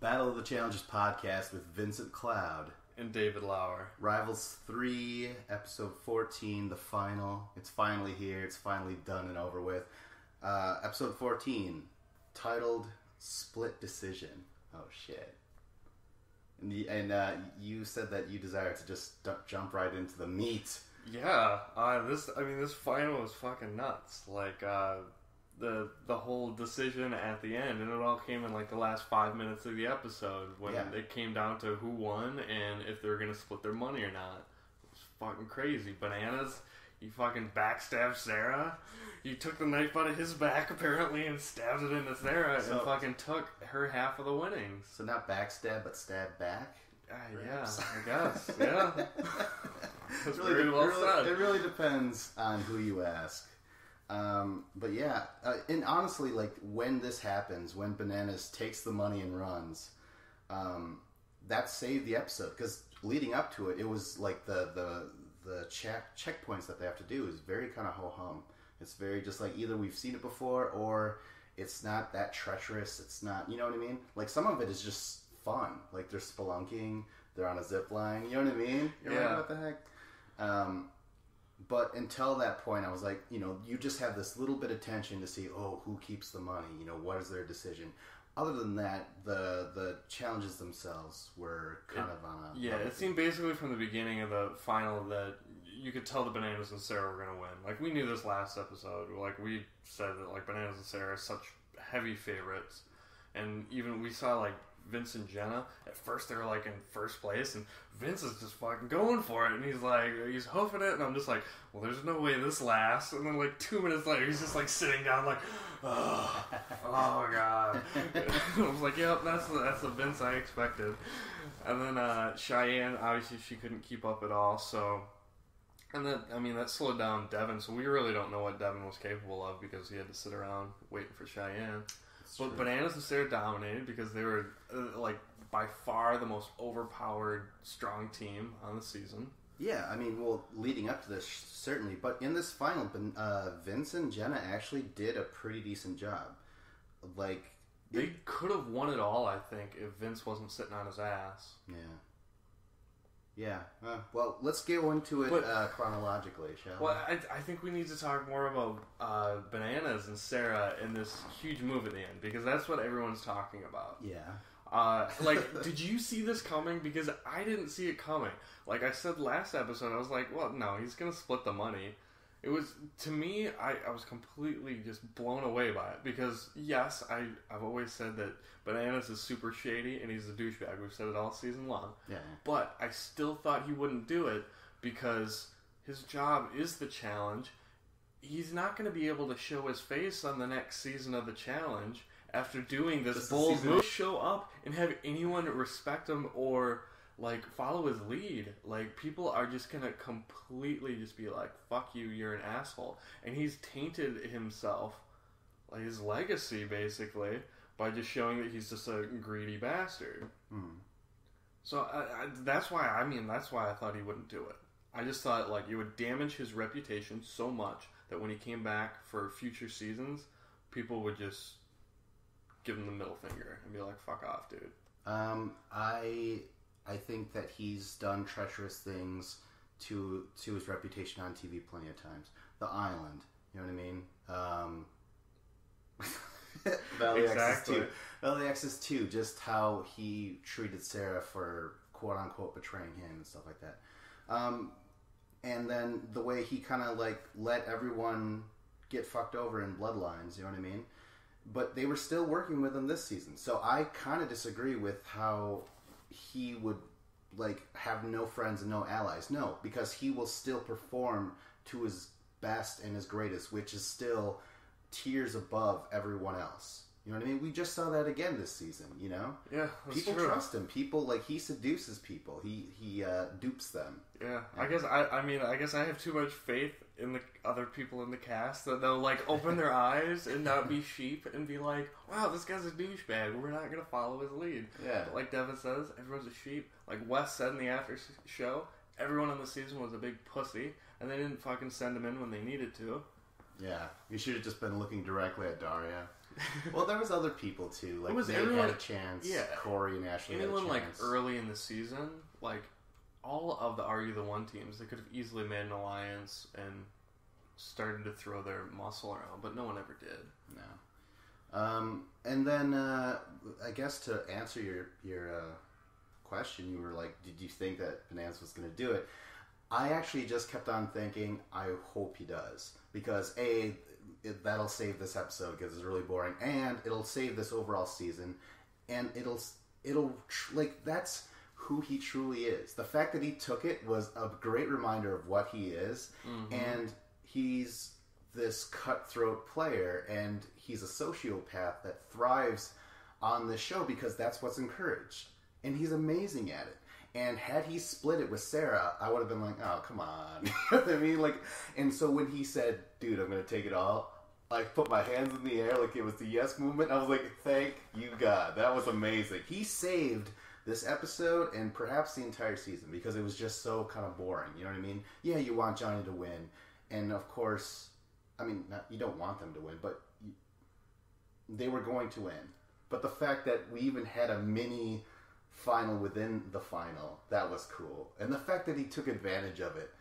Battle of the Challenges podcast with Vincent Cloud and David Lauer. Rivals 3, episode 14, the final. It's finally here. It's finally done and over with. Episode 14, titled Split Decision. Oh, shit. And you said that you desire to just jump right into the meat. Yeah, this final was fucking nuts. Like, the whole decision at the end, and it all came in like the last 5 minutes of the episode when it came down to who won and if they were gonna split their money or not. It was fucking crazy. Bananas, he fucking backstabbed Sarah. He took the knife out of his back apparently and stabbed it into Sarah and fucking took her half of the winnings. So not backstab, but stab back. Yeah, I guess. Yeah, that's really, pretty well said. It really depends on who you ask. But yeah, and honestly, like when this happens, when Bananas takes the money and runs, that saved the episode because leading up to it, it was like the checkpoints that they have to do is very kind of ho hum. It's very just like either we've seen it before or it's not that treacherous. It's not, you know what I mean? Like some of it is just fun. Like they're spelunking, they're on a zip line. You know what I mean? You're like, what the heck? But until that point, I was like, you know, you just have this little bit of tension to see, who keeps the money? You know, what is their decision? Other than that, the challenges themselves were kind of on a... Yeah, it seemed basically from the beginning of the final that you could tell the Bananas and Sarah were going to win. Like, we knew this last episode. Like, we said that, like, Bananas and Sarah are such heavy favorites. And even we saw, like, Vince and Jenna, at first they were like in first place and Vince is just fucking going for it and he's hoofing it and I'm just like, well, there's no way this lasts. And then like 2 minutes later he's just like sitting down like, oh my god. I was like, yep, that's the Vince I expected. And then Cheyenne, obviously she couldn't keep up at all, so, and then that slowed down Devin, so we really don't know what Devin was capable of because he had to sit around waiting for Cheyenne. But Bananas and Sarah dominated because they were, like, by far the most overpowered, strong team on the season. Yeah, I mean, well, leading up to this, certainly. But in this final, Vince and Jenna actually did a pretty decent job. Like... They could have won it all, I think, if Vince wasn't sitting on his ass. Yeah. Yeah. Well, let's go into it chronologically, shall we? Well, I think we need to talk more about Bananas and Sarah in this huge move at the end, because that's what everyone's talking about. Yeah. Like, did you see this coming? Because I didn't see it coming. Like I said last episode, I was like, well, no, he's going to split the money. It was, to me, I was completely just blown away by it. Because, yes, I've always said that Bananas is super shady and he's a douchebag. We've said it all season long. Yeah. But I still thought he wouldn't do it because his job is the challenge. He's not going to be able to show his face on the next season of the challenge after doing this bold move. Show up and have anyone respect him or... like, follow his lead. Like, people are just gonna completely just be like, fuck you, you're an asshole. And he's tainted himself, like, his legacy, basically, by just showing that he's just a greedy bastard. So, that's why I thought he wouldn't do it. I just thought, like, it would damage his reputation so much that when he came back for future seasons, people would just give him the middle finger and be like, fuck off, dude. I think that he's done treacherous things to his reputation on TV plenty of times. The Island, you know what I mean? Valley exactly. X's 2, just how he treated Sarah for quote-unquote betraying him and stuff like that. And then the way he kind of like let everyone get fucked over in Bloodlines, you know what I mean? But they were still working with him this season. So I kind of disagree with how... he would like have no friends and no allies. No, because he will still perform to his best and his greatest, which is still tiers above everyone else. You know what I mean? We just saw that again this season, you know? Yeah, that's people true. trust him. People, like, he seduces people. He dupes them. Yeah. I guess I have too much faith in the other people in the cast that they'll, like, open their eyes and not be sheep and be like, wow, this guy's a douchebag. We're not going to follow his lead. Yeah. But like Devin says, everyone's a sheep. Like Wes said in the after show, everyone on the season was a big pussy, and they didn't fucking send him in when they needed to. Yeah. You should have just been looking directly at Daria. Well, there was other people too. Like, they had a chance. Yeah. Corey and Ashley had a chance. Like, early in the season, like, all of the Are You the One teams, they could have easily made an alliance and started to throw their muscle around, but no one ever did. No. And then, I guess to answer your question, you were like, did you think that Bananas was going to do it? I actually just kept on thinking, I hope he does. Because, A, that'll save this episode because it's really boring, and it'll save this overall season, and it'll like, that's who he truly is. The fact that he took it was a great reminder of what he is, and he's this cutthroat player, and he's a sociopath that thrives on this show because that's what's encouraged, and he's amazing at it. And had he split it with Sarah, I would have been like, oh, come on. You know what I mean? Like, and so when he said, dude, I'm going to take it all, I put my hands in the air like it was the yes movement. I was like, thank you, God. That was amazing. He saved this episode and perhaps the entire season because it was just so kind of boring. You know what I mean? Yeah, you want Johnny to win. And, of course, I mean, you don't want them to win, but they were going to win. But the fact that we even had a mini final within the final, that was cool. And the fact that he took advantage of it,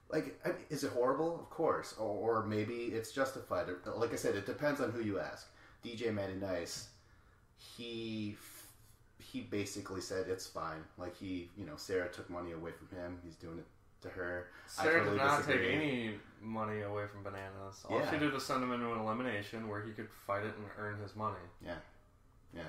like, is it horrible? Of course. Or maybe it's justified. Like I said, it depends on who you ask. DJ Matty Nice, he basically said it's fine. Like, Sarah took money away from him. He's doing it to her. Sarah did not take any money away from Bananas. All she did was send him into an elimination where he could fight it and earn his money. Yeah. Yeah.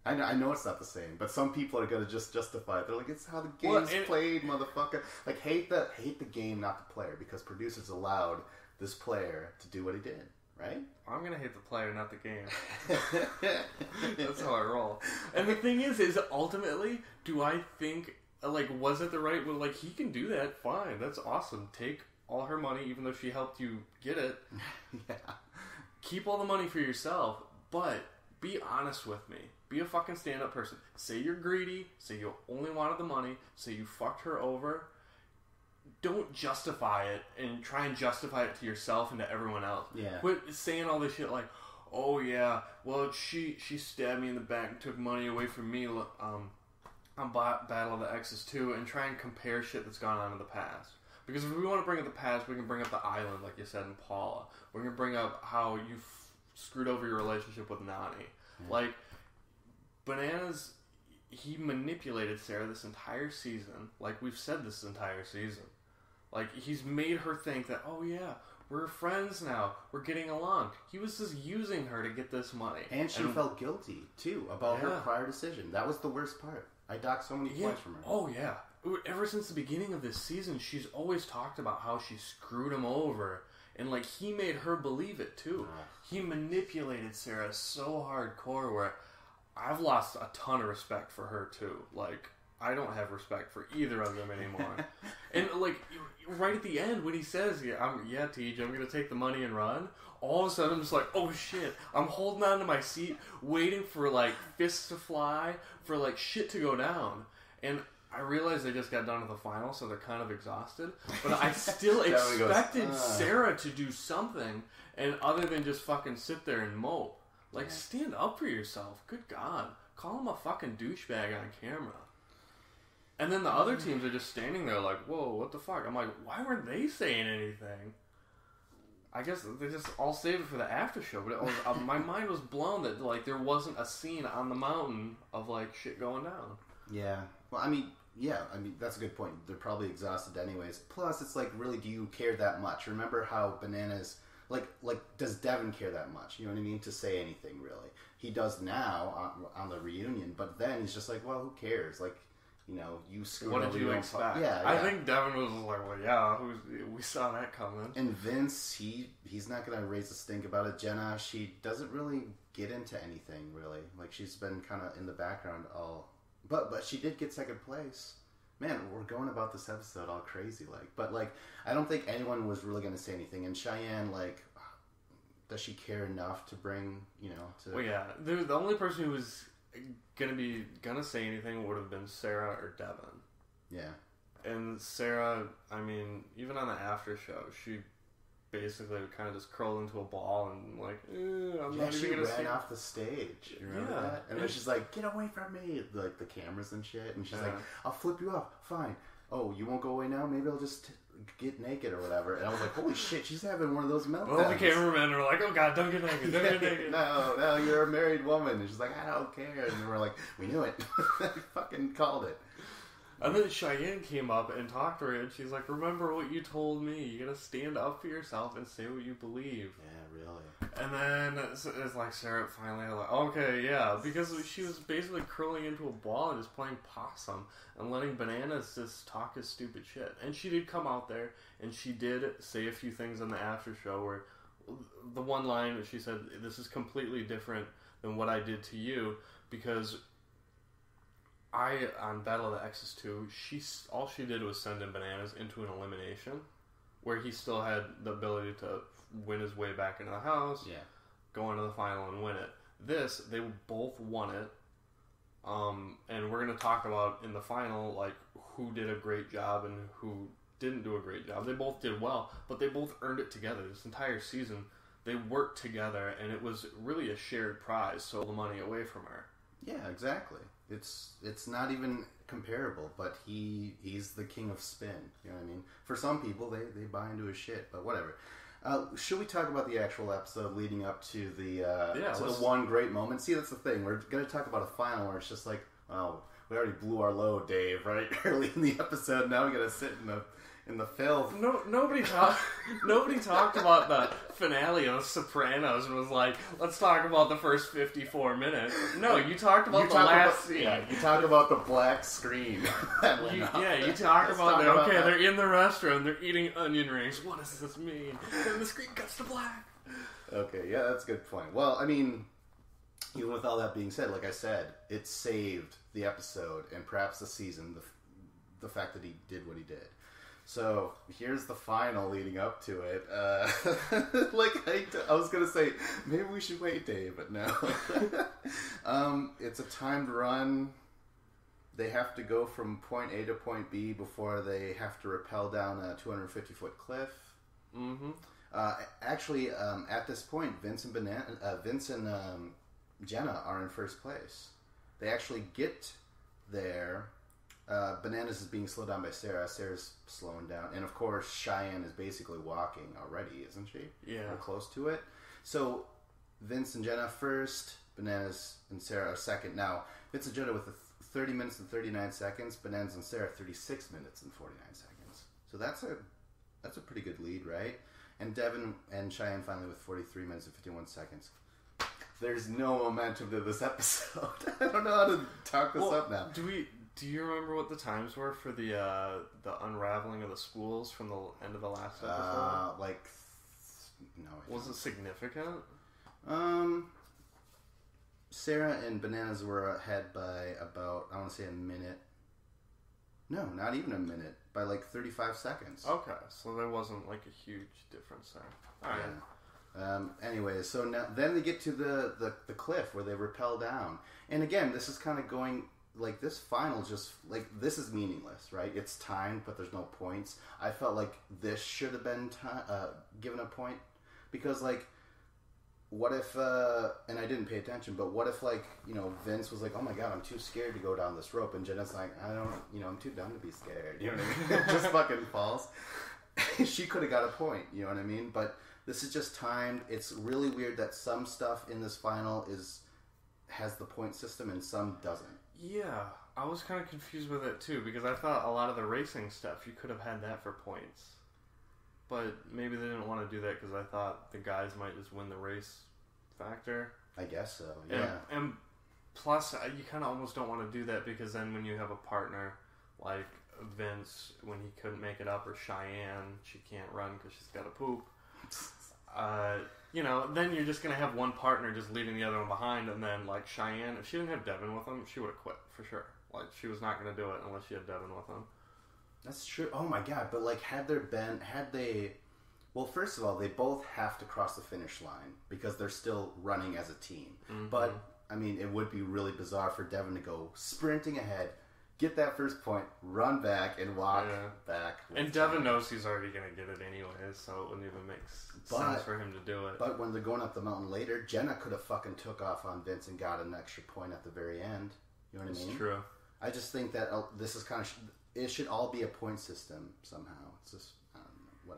I know it's not the same, but some people are going to just justify it. They're like, it's how the game's played, motherfucker. Like, hate the game, not the player, because producers allowed this player to do what he did, right? I'm going to hate the player, not the game. That's how I roll. And the thing is ultimately, do I think, like, was it the right, well, like, he can do that, fine, that's awesome. Take all her money, even though she helped you get it. Yeah. Keep all the money for yourself, but be honest with me. Be a fucking stand-up person. Say you're greedy. Say you only wanted the money. Say you fucked her over. Don't justify it and try and justify it to yourself and to everyone else. Yeah. Quit saying all this shit like, oh yeah, well she stabbed me in the back and took money away from me on Battle of the Exes too, and try and compare shit that's gone on in the past. Because if we want to bring up the past, we can bring up the island, like you said in Paula. We're going to bring up how you screwed over your relationship with Nani. Like, Bananas, he manipulated Sarah this entire season. Like, we've said this entire season. Like, he's made her think that, oh yeah, we're friends now. We're getting along. He was just using her to get this money. And she felt guilty, too, about her prior decision. That was the worst part. I docked so many points from her. Oh, yeah. Ever since the beginning of this season, she's always talked about how she screwed him over. And, like, he made her believe it, too. He manipulated Sarah so hardcore where I've lost a ton of respect for her, too. Like, I don't have respect for either of them anymore. And, like, right at the end when he says, Tej, I'm going to take the money and run, all of a sudden I'm just like, oh, shit. I'm holding on to my seat, waiting for, like, fists to fly, for, like, shit to go down. And I realize they just got done with the final, so they're kind of exhausted. But I still expected Sarah to do something, and other than just fucking sit there and mope. Like, stand up for yourself. Good God. Call him a fucking douchebag on camera. And then the other teams are just standing there like, whoa, what the fuck? I'm like, why weren't they saying anything? I guess they just all saved it for the after show, but it was, my mind was blown that, like, there wasn't a scene on the mountain of, like, shit going down. Yeah. Well, I mean, that's a good point. They're probably exhausted anyways. Plus, it's like, really, do you care that much? Remember how Bananas... Like, does Devin care that much? You know what I mean? To say anything, really. He does now on the reunion, but then he's just like, well, who cares? Like, you screwed over. What did you expect? Yeah. I think Devin was like, well, yeah, we saw that coming. And Vince, he's not going to raise a stink about it. Jenna, she doesn't really get into anything, really. Like, she's been kind of in the background all... But she did get second place. Man, we're going about this episode all crazy, but I don't think anyone was really going to say anything. And Cheyenne, does she care enough to bring, to... Well, yeah, the only person who was gonna say anything would have been Sarah or Devin. Yeah. And Sarah, I mean, even on the after show, basically kind of just curled into a ball and like, I'm Yeah, not she even gonna ran see. off the stage. You remember that? And then she's like, "Get away from me!" Like the cameras and shit. And she's like, "I'll flip you off. Fine. Oh, you won't go away now? Maybe I'll just get naked or whatever." And I was like, "Holy shit, she's having one of those meltdowns." All the cameramen are like, "Oh God, don't get naked, don't get naked." No, you're a married woman. And she's like, "I don't care." And we're like, "We knew it. We fucking called it." And then Cheyenne came up and talked to her, and she's like, "Remember what you told me. You gotta stand up for yourself and say what you believe." Yeah, really. And then it's like Sarah finally like, okay, yeah, because she was basically curling into a ball and just playing possum and letting Bananas just talk his stupid shit. And she did come out there and she did say a few things on the after show where the one line that she said, "This is completely different than what I did to you because on Battle of the Exes 2, all she did was send in Bananas into an elimination where he still had the ability to win his way back into the house, go into the final and win it. This, they both won it, and we're going to talk about in the final, like, who did a great job and who didn't do a great job. They both did well, but they both earned it together. This entire season, they worked together, and it was really a shared prize, so the money away from her. Yeah, exactly. It's not even comparable, but he's the king of spin. You know what I mean? For some people, they buy into his shit, but whatever. Should we talk about the actual episode leading up to the one great moment? See, that's the thing. We're going to talk about a final where it's just like, oh, we already blew our load, Dave, right? Early in the episode. Now we got to sit in the filth. Nobody talked about the finale of Sopranos and was like, let's talk about the first 54 minutes. No, you talked about the last scene. Yeah, you talk about the black screen. You talk about they're in the restaurant, they're eating onion rings. What does this mean? Then the screen cuts to black. Okay, yeah, that's a good point. Well, I mean, even with all that being said, like I said, it saved the episode and perhaps the season, the fact that he did what he did. So, here's the final leading up to it. I was going to say, maybe we should wait, Dave, but no. It's a timed run. They have to go from point A to point B before they have to rappel down a 250-foot cliff. Mm-hmm. Actually, at this point, Vince and Jenna are in first place. They actually get there. Bananas is being slowed down by Sarah. Sarah's slowing down. And of course, Cheyenne is basically walking already, isn't she? Yeah. Or close to it. So, Vince and Jenna first. Bananas and Sarah are second. Now, Vince and Jenna with the 30 minutes and 39 seconds. Bananas and Sarah 36 minutes and 49 seconds. So that's a pretty good lead, right? And Devin and Cheyenne finally with 43 minutes and 51 seconds. There's no momentum to this episode. I don't know how to talk this up now. Do you remember what the times were for the unraveling of the spools from the end of the last episode? No. Was it significant? Sarah and Bananas were ahead by about, I want to say, a minute. No, not even a minute. By like 35 seconds. Okay, so there wasn't like a huge difference there. All right. Yeah. Anyway, so now then they get to the cliff where they rappel down, and again, this is kind of going. Like, this final just, like, this is meaningless, right? It's timed, but there's no points. I felt like this should have been given a point. Because, like, what if, and I didn't pay attention, but what if, like, you know, Vince was like, oh my god, I'm too scared to go down this rope. And Jenna's like, I'm too dumb to be scared. You know what I mean? Just fucking falls. She could have got a point, you know what I mean? But this is just timed. It's really weird that some stuff in this final has the point system and some doesn't. Yeah, I was kind of confused with it too because I thought a lot of the racing stuff you could have had that for points, but maybe they didn't want to do that because I thought the guys might just win the race factor. I guess so. Yeah. And plus, you kind of almost don't want to do that because then when you have a partner like Vince, when he couldn't make it up, or Cheyenne, she can't run because she's got to poop. Then you're just going to have one partner just leaving the other one behind, and then, like, Cheyenne, if she didn't have Devin with him, she would have quit, for sure. Like, she was not going to do it unless she had Devin with him. That's true. Oh, my God. But, like, well, first of all, they both have to cross the finish line because they're still running as a team. Mm-hmm. But, I mean, it would be really bizarre for Devin to go sprinting ahead, get that first point, run back, and walk back. And Devin knows he's already going to get it anyways, so it wouldn't even make sense for him to do it. But when they're going up the mountain later, Jenna could have fucking took off on Vince and got an extra point at the very end. You know what I mean? It's true. I just think that this is kind of... it should all be a point system somehow. It's just... I don't know.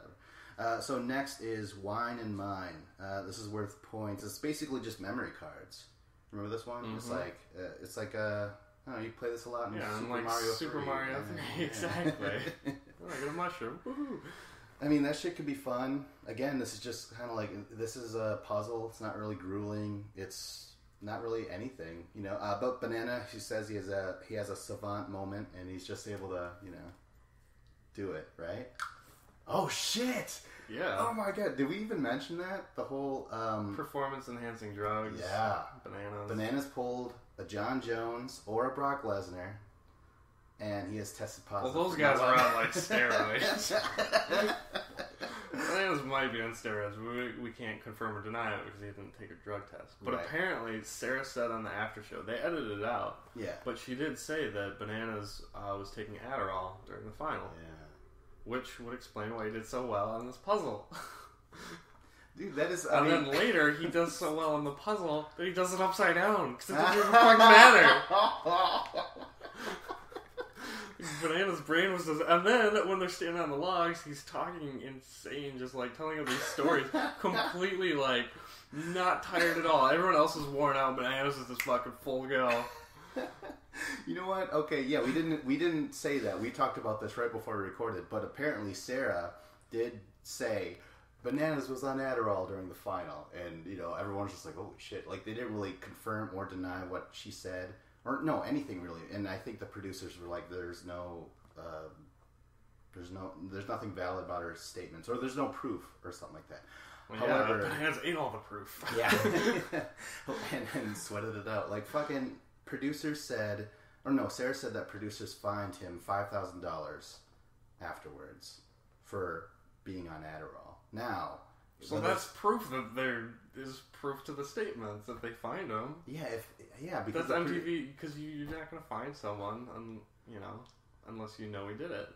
Whatever. So next is Wine and Mine. This is worth points. It's basically just memory cards. Remember this one? Mm-hmm. It's like a... I don't know, you play this a lot in Super Mario 3. Exactly. I get a mushroom. Woo-hoo. I mean, that shit could be fun. Again, this is just kind of like... this is a puzzle. It's not really grueling. It's... not really anything, you know. But Banana, he says he has a savant moment, and he's just able to, you know, do it, right? Oh shit! Yeah. Oh my god, did we even mention that? The whole performance enhancing drugs. Yeah. Bananas. Bananas pulled a John Jones or a Brock Lesnar, and he has tested positive. Well, those guys are on like steroids. Bananas might be on steroids. We can't confirm or deny it because he didn't take a drug test. But apparently, Sarah said on the after show, they edited it out. Yeah. But she did say that Bananas was taking Adderall during the final. Yeah. Which would explain why he did so well on this puzzle. Dude, that is... then later, he does so well on the puzzle that he does it upside down. Because it doesn't even fucking matter. Banana's brain was just... And then, when they're standing on the logs, he's talking insane, just like telling them these stories. Completely, like, not tired at all. Everyone else is worn out. Bananas is just fucking full go. You know what? Okay, yeah, we didn't say that. We talked about this right before we recorded, but apparently Sarah did say Bananas was on Adderall during the final, and you know everyone's just like, holy shit! Like they didn't really confirm or deny what she said, or no anything really. And I think the producers were like, there's nothing valid about her statements, or there's no proof, or something like that. Well, however, Bananas ate all the proof. Yeah, and sweated it out. Like fucking producers said, or no, Sarah said that producers fined him $5,000 afterwards for being on Adderall. Now, so that's proof that there is proof to the statements if they find him. Yeah, because that's MTV. Because you're not going to find someone, you know, unless you know he did it.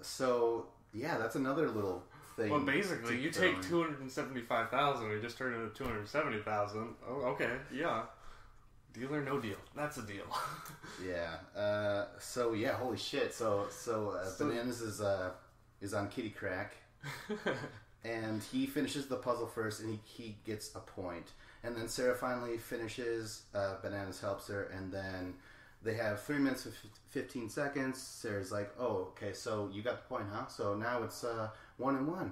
So yeah, that's another little thing. Well, basically, you take $275,000, we just turned it into $270,000. Oh, okay, yeah. Deal or no deal? That's a deal. Yeah. So yeah, holy shit. So Bananas is on kitty crack, and he finishes the puzzle first, and he gets a point. And then Sarah finally finishes. Bananas helps her, and then they have 3 minutes and 15 seconds. Sarah's like, "Oh, okay. So you got the point, huh? So now it's 1-1."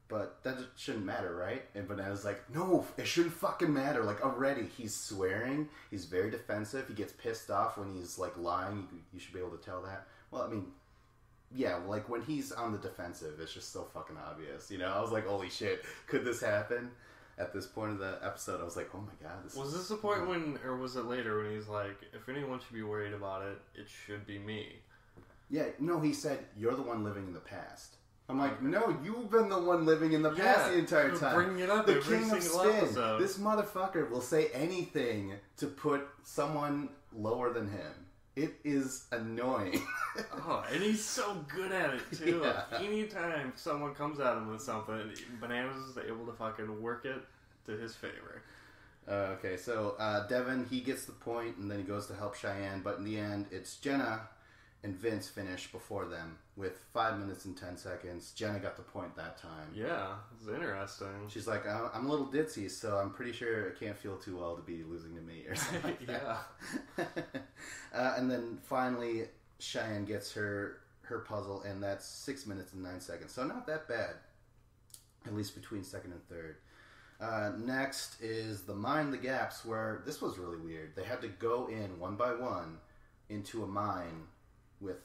But that shouldn't matter, right? And Banana's like, no, it shouldn't fucking matter. Like, already, he's swearing. He's very defensive. He gets pissed off when he's, like, lying. You should be able to tell that. Well, I mean, yeah, like, when he's on the defensive, it's just so fucking obvious, you know? I was like, holy shit, could this happen? At this point of the episode, I was like, oh my god. Was this the point when, or was it later when he's like, if anyone should be worried about it, it should be me? Yeah, no, he said, you're the one living in the past. I'm like, no, you've been the one living in the past the entire time. Bringing it up the every king of single spin. episode. This motherfucker will say anything to put someone lower than him. It is annoying. Oh, and he's so good at it too. Yeah. Anytime someone comes at him with something, Bananas is able to fucking work it to his favor. Okay, so Devin, he gets the point, and then he goes to help Cheyenne, but in the end, it's Jenna and Vince finish before them with 5 minutes and 10 seconds. Jenna got the point that time. Yeah, it's interesting. She's like, I'm a little ditzy, so I'm pretty sure it can't feel too well to be losing to me or something like that. And then finally, Cheyenne gets her puzzle, and that's 6 minutes and 9 seconds. So not that bad, at least between second and third. Next is the Mine the Gaps, where this was really weird. They had to go in one by one into a mine with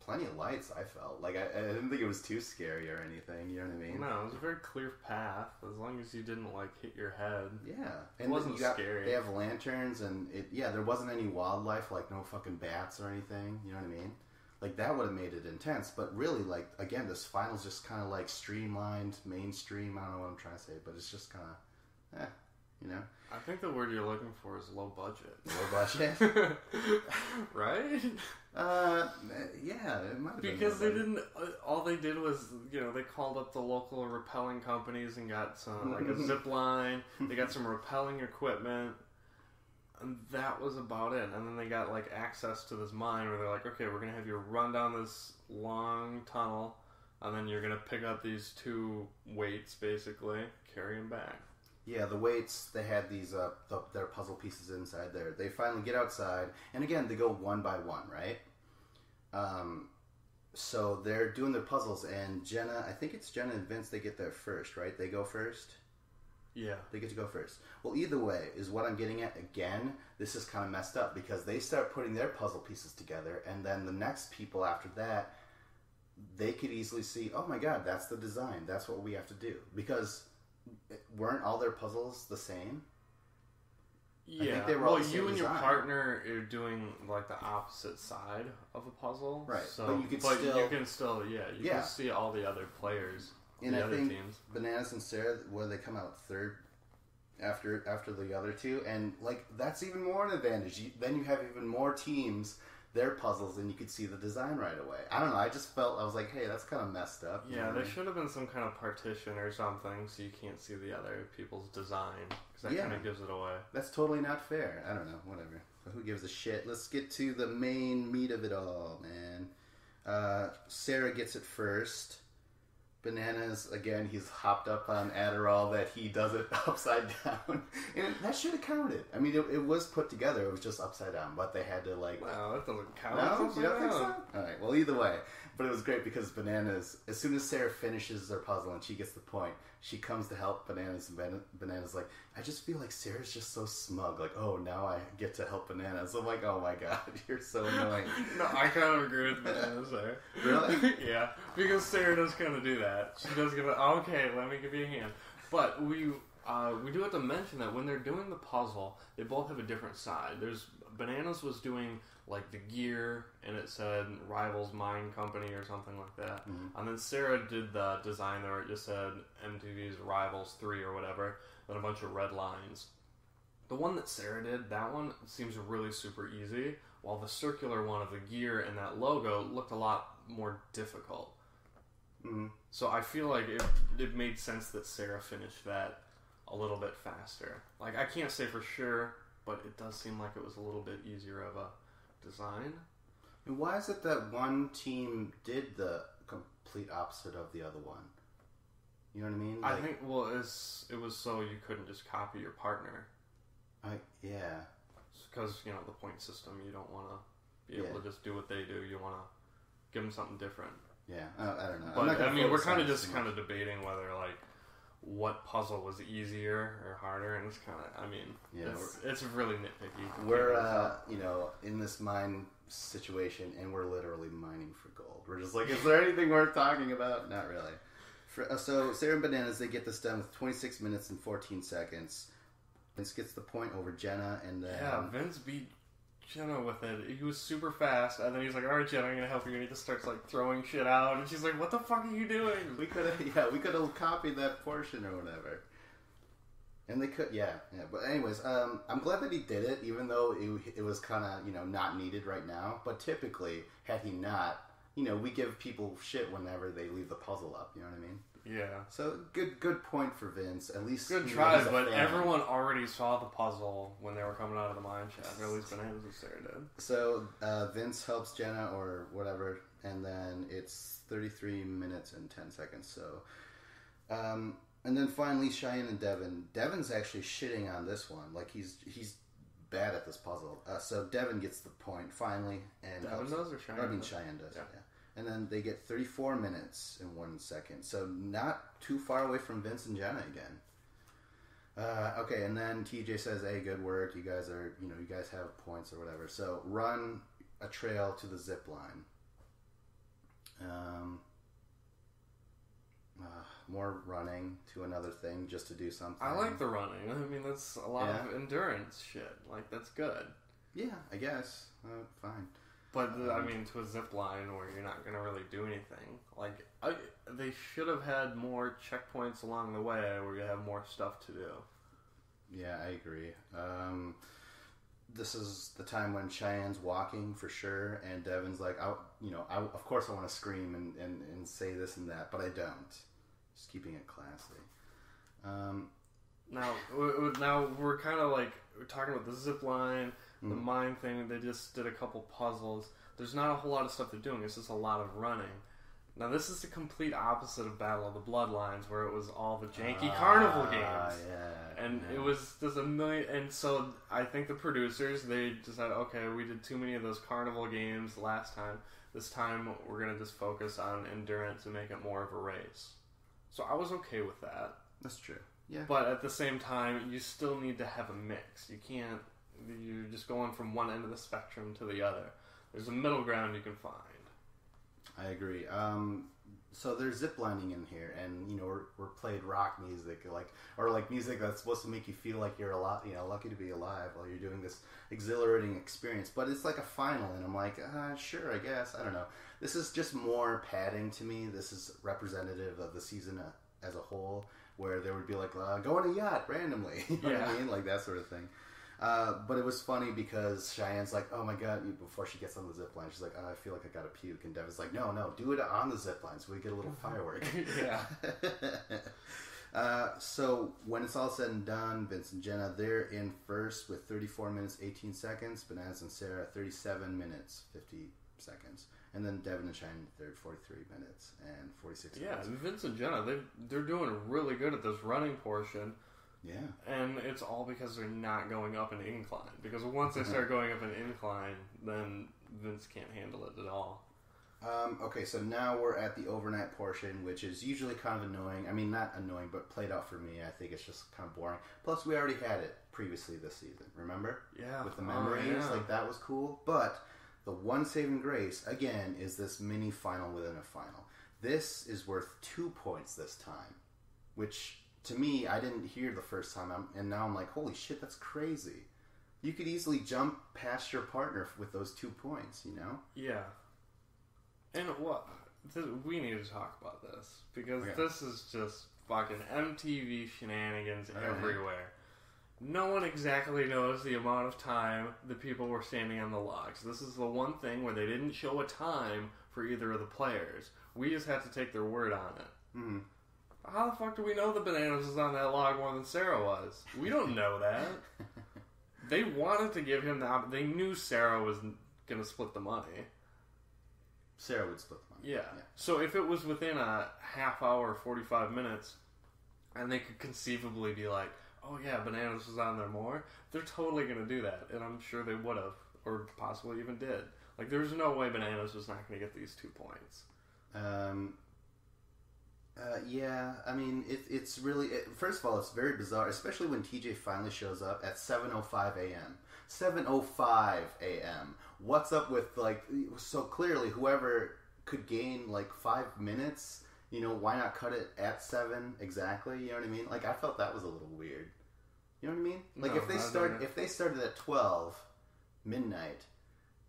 plenty of lights. I felt like I didn't think it was too scary or anything. You know what I mean? No, it was a very clear path as long as you didn't like hit your head. Yeah, and it wasn't scary. They have lanterns, and there wasn't any wildlife, like no fucking bats or anything. You know what I mean? Like that would have made it intense. But really, like again, this final's just kind of like streamlined, mainstream. I don't know what I'm trying to say, but it's just kind of, you know. I think the word you're looking for is low budget. Low budget, right? Yeah, it might have been. Because they didn't. All they did was, they called up the local rappelling companies and got some, like a zip line. They got some rappelling equipment. And that was about it. And then they got, like, access to this mine where they're like, okay, we're going to have you run down this long tunnel, and then you're going to pick up these 2 weights, basically, carry them back. Yeah, the weights, they had these, their puzzle pieces inside there. They finally get outside, and again, they go one by one, right? So they're doing their puzzles, and Jenna, I think it's Jenna and Vince, they get there first, right? They go first? Yeah. They get to go first. Well, either way, is what I'm getting at. Again, this is kind of messed up because they start putting their puzzle pieces together, and then the next people after that, they could easily see, oh my god, that's the design. That's what we have to do. Because weren't all their puzzles the same? Yeah. I think they were all the same you and your design. partner are doing, like, the opposite side of a puzzle. Right. So, but you can still... you can see all the other players. And I think teams. Bananas and Sarah, where they come out third after the other 2, and like that's even more an advantage. Then you have even more teams, their puzzles, and you could see the design right away. I don't know. I just felt I was like, hey, that's kind of messed up. Yeah, there should have been some kind of partition or something so you can't see the other people's design because that kind of gives it away. That's totally not fair. I don't know. Whatever. But who gives a shit? Let's get to the main meat of it all, man. Sarah gets it first. Bananas, again, he's hopped up on Adderall that he does it upside down. And that should have counted. I mean, it was put together. It was just upside down. But they had to, like... Well, that doesn't count. No? You don't think so? Alright, well, either way. But it was great because Bananas, as soon as Sarah finishes her puzzle and she gets the point, she comes to help Bananas, and Bananas like, I just feel like Sarah's just so smug. Like, oh, now I get to help Bananas. I'm like, oh my god, you're so annoying. No, I kind of agree with Bananas there. Really? Yeah, because Sarah does kind of do that. She does give it, okay, let me give you a hand. But we do have to mention that when they're doing the puzzle, they both have a different side. Bananas was doing like the gear, and it said Rivals Mine Company or something like that. Mm-hmm. And then Sarah did the design where it just said MTV's Rivals 3 or whatever, and a bunch of red lines. The one that Sarah did, that one seems really super easy, while the circular one of the gear and that logo looked a lot more difficult. Mm-hmm. So I feel like it made sense that Sarah finished that a little bit faster. Like, I can't say for sure, but it does seem like it was a little bit easier of a design. And why is it that one team did the complete opposite of the other one? You know what I mean? Like, I think, well, it was so you couldn't just copy your partner. Yeah. Because, the point system, you don't want to be able to just do what they do. You want to give them something different. Yeah, I don't know. But, I mean, we're kind of just kind of debating whether, like, what puzzle was easier or harder, and it's kind of, I mean, it's really nitpicky. We're, in this mine situation, and we're literally mining for gold. We're just like, is there anything worth talking about? Not really. So, Sarah and Bananas, they get this done with 26 minutes and 14 seconds. Vince gets the point over Jenna, and then... Yeah, Vince beat Jenna with it. He was super fast, and then he's like, alright, Jenna, I'm gonna help you, and he just starts, like, throwing shit out, and she's like, what the fuck are you doing? We could have copied that portion or whatever. And they could, yeah. But anyways, I'm glad that he did it, even though it was kind of, not needed right now. But typically, had he not, we give people shit whenever they leave the puzzle up, you know what I mean? Yeah. So, good point for Vince. At least... Good try, but everyone already saw the puzzle when they were coming out of the mine shaft, or at least Bananas and Sarah did. So, Vince helps Jenna, or whatever, and then it's 33 minutes and 10 seconds, so... and then finally, Cheyenne and Devin. Devin's actually shitting on this one. Like, he's bad at this puzzle. So, Devin gets the point, finally, and... Devin does, or Cheyenne does? I mean, Cheyenne does, yeah. And then they get 34 minutes and 1 second. So not too far away from Vince and Jenna again. Okay, and then TJ says, hey, good work. You guys are, you guys have points or whatever. So run a trail to the zip line. More running to another thing just to do something. I like the running. I mean, that's a lot of endurance shit. Like, that's good. Yeah, I guess. Fine. But, I mean, to a zip line where you're not going to really do anything. Like, they should have had more checkpoints along the way where you have more stuff to do. Yeah, I agree. this is the time when Cheyenne's walking for sure, and Devin's like, of course I want to scream and say this and that, but I don't. Just keeping it classy. Now we're kind of like we're talking about the zip line, the mine thing. They just did a couple puzzles. There's not a whole lot of stuff they're doing. It's just a lot of running. Now this is the complete opposite of Battle of the Bloodlines, where it was all the janky carnival games, it was just a million. And so I think the producers, they decided, okay, we did too many of those carnival games last time. This time we're gonna just focus on endurance and make it more of a race. So I was okay with that. That's true. Yeah. But at the same time, you still need to have a mix. You can't. You're just going from one end of the spectrum to the other. There's a middle ground you can find. I agree. So there's ziplining in here, and we're played rock music, like music that's supposed to make you feel like you're lucky to be alive while you're doing this exhilarating experience. But it's like a final, and I'm like, sure, I guess. I don't know. This is just more padding to me. This is representative of the season as a whole, where there would be like go on a yacht randomly, you know what I mean, like that sort of thing. But it was funny because Cheyenne's like, oh my god, before she gets on the zip line, she's like, I feel like I gotta puke. And Devin's like, no, do it on the zip line so we get a little firework. So when it's all said and done, Vince and Jenna, they're in first with 34 minutes, 18 seconds. Bananas and Sarah, 37 minutes, 50 seconds. And then Devin and Cheyenne, they're 43 minutes and 46 seconds. Yeah, and Vince and Jenna, they're doing really good at this running portion. Yeah. And it's all because they're not going up an incline. Because once they start going up an incline, then Vince can't handle it at all. Okay, so now we're at the overnight portion, which is usually kind of annoying. I mean, not annoying, but played out for me. I think it's just kind of boring. Plus, we already had it previously this season, remember? Yeah. With the memories, like that was cool. But the one saving grace, again, is this mini final within a final. This is worth 2 points this time, which... to me, I didn't hear the first time, and now I'm like, holy shit, that's crazy. You could easily jump past your partner with those 2 points, Yeah. And we need to talk about this, because this is just fucking MTV shenanigans everywhere. No one exactly knows the amount of time the people were standing on the logs. This is the one thing where they didn't show a time for either of the players. We just have to take their word on it. Mm-hmm. How the fuck do we know the Bananas was on that log more than Sarah was? We don't know that. They wanted to give him the they knew Sarah was going to split the money. Sarah would split the money. Yeah. So if it was within a half hour, 45 minutes, and they could conceivably be like, oh yeah, Bananas was on there more, they're totally going to do that. And I'm sure they would have, or possibly even did. Like, there's no way Bananas was not going to get these 2 points. Yeah, I mean, it's really... first of all, it's very bizarre, especially when TJ finally shows up at 7:05 a.m. 7:05 a.m. What's up with, so clearly, whoever could gain, 5 minutes, why not cut it at 7 exactly? You know what I mean? I felt that was a little weird. You know what I mean? If they started at 12 midnight,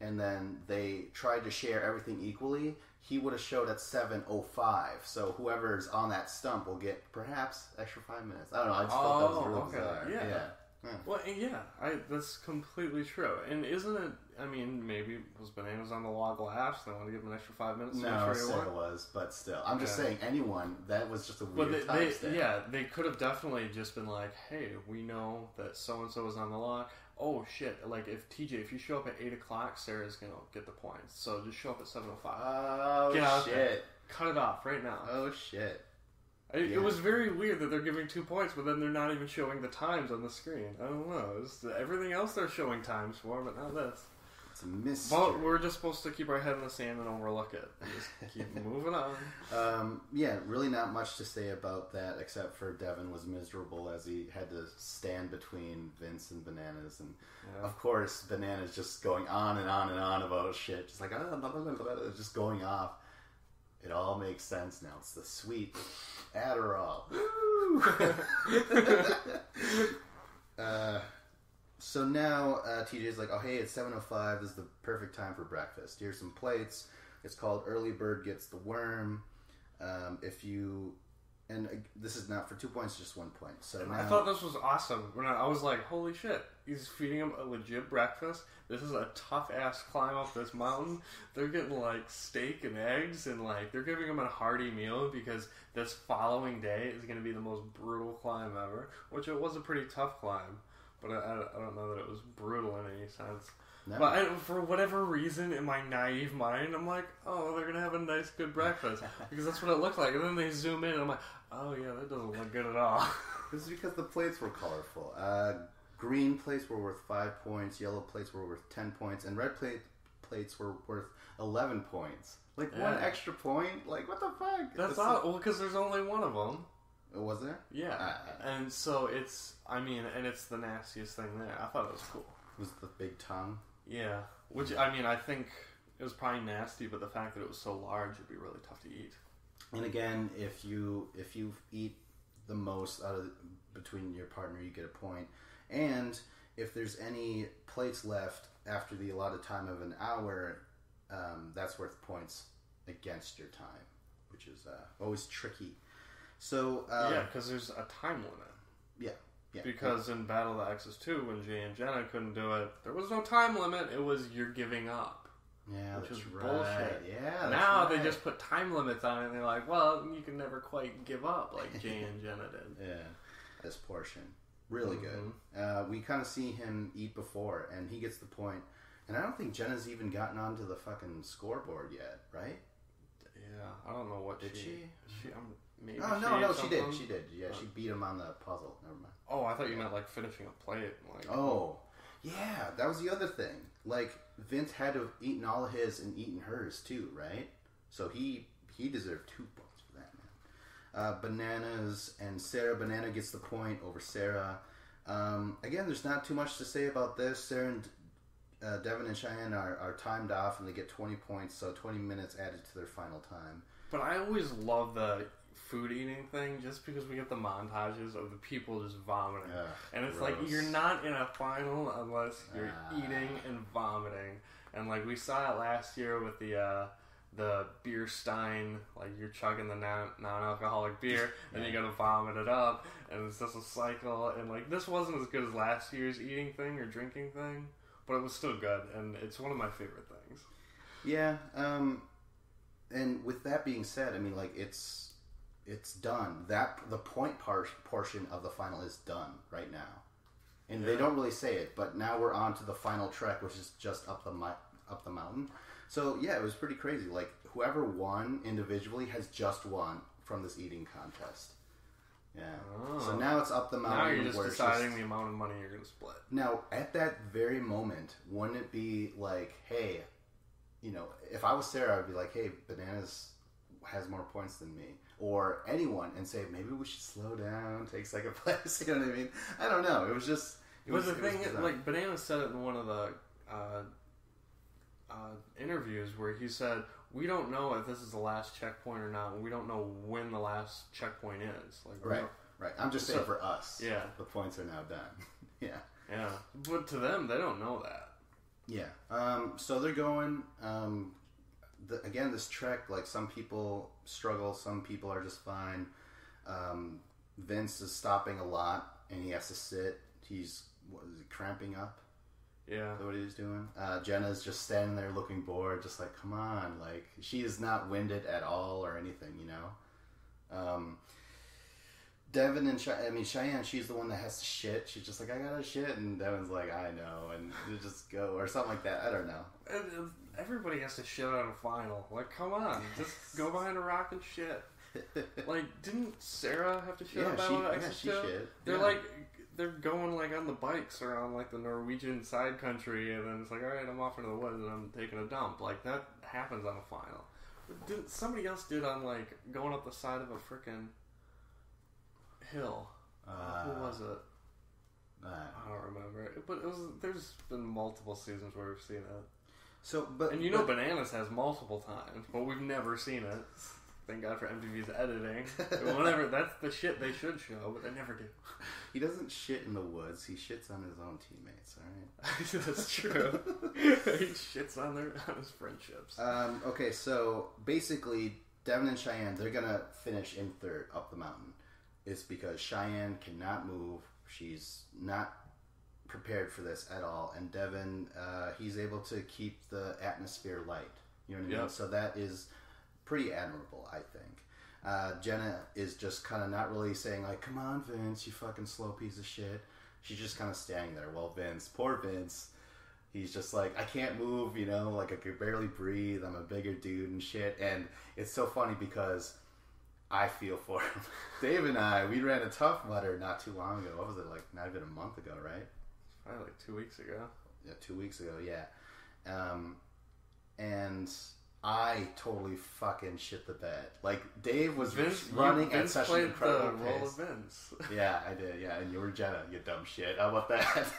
and then they tried to share everything equally, he would have showed at 7:05. So whoever's on that stump will get perhaps extra 5 minutes. I don't know. I just felt that was really bizarre. Yeah. Well, that's completely true. And isn't it? I mean, maybe was Bananas on the log last? They want to give him an extra 5 minutes. No, Sarah was, but still, I'm just saying. Anyone that was just a weird time stamp. Yeah, they could have definitely just been like, "Hey, we know that so and so is on the log. Oh shit! If you show up at 8 o'clock, Sarah's gonna get the points. So just show up at 7:05. Oh get out shit! There. Cut it off right now. Oh shit! It was very weird that they're giving 2 points, but then they're not even showing the times on the screen. I don't know. Everything else they're showing times for, but not this. It's a mystery. But we're just supposed to keep our head in the sand and overlook it. And just keep moving on. Really not much to say about that, except for Devin was miserable as he had to stand between Vince and Bananas. And, of course, Bananas just going on and on and on about shit. Just just going off. It all makes sense now. It's the sweet Adderall. So now TJ's like, oh hey, it's 7:05. This is the perfect time for breakfast. Here's some plates. It's called Early Bird Gets the Worm. And this is not for 2 points, just 1 point. So now, I thought this was awesome. I was like, holy shit. he's feeding him a legit breakfast. This is a tough ass climb up this mountain. They're getting like steak and eggs, and like they're giving him a hearty meal because this following day is going to be the most brutal climb ever. Which it was a pretty tough climb, but I don't know that it was brutal in any sense. No. But for whatever reason, in my naive mind, I'm like, oh, they're going to have a nice, good breakfast. Because that's what it looked like. And then they zoom in, and I'm like, oh, yeah, that doesn't look good at all. This is because the plates were colorful. Green plates were worth 5 points, yellow plates were worth 10 points, and red plates were worth 11 points. Like, one extra point? Like, what the fuck? That's odd. Well, because there's only one of them. Was there? Yeah. And so it's the nastiest thing there. I thought it was cool. Was the big tongue? Yeah, which, I mean, I think it was probably nasty, but the fact that it was so large, it'd be really tough to eat. And again, if you eat the most out of between your partner, you get a point. And if there's any plates left after the allotted time of an hour, that's worth points against your time, which is always tricky. So yeah, because there's a time limit. Yeah. Yeah. Because in Battle of the Exes 2, when Jay and Jenna couldn't do it, there was no time limit. It was you're giving up. Yeah, which that's is right. bullshit. Yeah, now they just put time limits on it, and they're like, well, you can never quite give up like Jay and Jenna did. Yeah, this portion. Really good. We kind of see him eat before, and he gets the point. And I don't think Jenna's even gotten onto the fucking scoreboard yet, right? Yeah, I don't know what did she? Maybe no, she did. She did. Yeah, she beat him on the puzzle. Never mind. Oh, I thought you meant like finishing a plate. Like, oh, yeah, that was the other thing. Like Vince had to have eaten all of his and eaten hers too, right? So he deserved 2 points for that, man. Bananas and Sarah. Banana gets the point over Sarah. Again, there's not too much to say about this. Sarah and Devin and Cheyenne are timed off, and they get 20 points, so 20 minutes added to their final time. But I always love the food eating thing just because we get the montages of the people just vomiting. And it's gross. Like, you're not in a final unless you're eating and vomiting. And like we saw it last year with the beer stein, like you're chugging the non-alcoholic beer and you gotta vomit it up, and it's just a cycle. And like this wasn't as good as last year's eating thing or drinking thing, but it was still good, and it's one of my favorite things. Yeah, and with that being said, I mean, like it's done. The point portion of the final is done right now, and they don't really say it, but now we're on to the final trek, which is just up the mountain. So yeah, it was pretty crazy. Like whoever won individually has just won from this eating contest. Yeah. Oh. So now it's up the mountain. Now you're just deciding the amount of money you're going to split. Now, at that very moment, wouldn't it be like, hey, you know, if I was Sarah, I'd be like, hey, Bananas has more points than me, or anyone, and say maybe we should slow down, take second place. You know what I mean? I don't know. It was just. The thing is, like Bananas said it in one of the interviews where he said, we don't know if this is the last checkpoint or not. We don't know when the last checkpoint is. Like, right. I'm just saying for us. Yeah. The points are now done. Yeah. Yeah. But to them, they don't know that. Yeah. So they're going. Again, this trek, like some people struggle, some people are just fine. Vince is stopping a lot, and he has to sit. He's cramping up. Yeah. Is that what he's doing? Jenna's just standing there looking bored, just like, come on. Like, she is not winded at all or anything, you know? Devin and Cheyenne, she's the one that has to shit. She's just like, I gotta shit. And Devin's like, I know. And you just go, or something like that. I don't know. Everybody has to shit on a final. Like, come on. Just go behind a rock and shit. Like, didn't Sarah have to shit on Battle of the Exes? She shit. They're like... They're going like on the bikes around like the Norwegian side country, and then it's like, all right, I'm off into the woods and I'm taking a dump. Like that happens on a final. Somebody else did on like going up the side of a frickin' hill. Who was it? I don't remember. But there's been multiple seasons where we've seen it. So, Bananas has multiple times, but we've never seen it. Thank God for MTV's editing. Whenever that's the shit they should show, but they never do. He doesn't shit in the woods. He shits on his own teammates. All right, that's true. He shits on his friendships. Okay, so basically, Devin and Cheyenne, they're gonna finish in third up the mountain. It's because Cheyenne cannot move. She's not prepared for this at all, and Devin, he's able to keep the atmosphere light. You know what I mean? Yep. So that is pretty admirable, I think. Jenna is just kind of not really saying like, "Come on, Vince, you fucking slow piece of shit." She's just kind of standing there. Well, poor Vince, he's just like, "I can't move, you know, like I could barely breathe. I'm a bigger dude and shit." And it's so funny because I feel for him. Dave and I, we ran a Tough Mudder not too long ago. What was it, like not even a month ago, right? Probably like 2 weeks ago. Yeah, 2 weeks ago, yeah. And I totally fucking shit the bed. Like, Dave was running at such an incredible the role pace. of Vince. Yeah, I did, yeah. And you were Jenna, you dumb shit. How about that?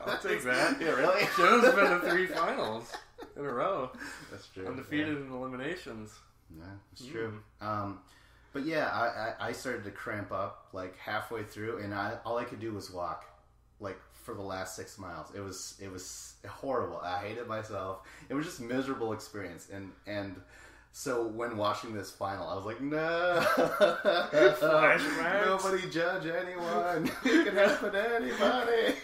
I'll take that. Yeah, really? Jenna's been to 3 finals in a row. That's true. Undefeated in eliminations. Yeah, it's true. But yeah, I started to cramp up like halfway through, and all I could do was walk, like for the last 6 miles. It was horrible. I hated myself. It was just a miserable experience, and so when watching this final, I was like, no, Flashbacks. Nobody judge anyone. It can happen to anybody.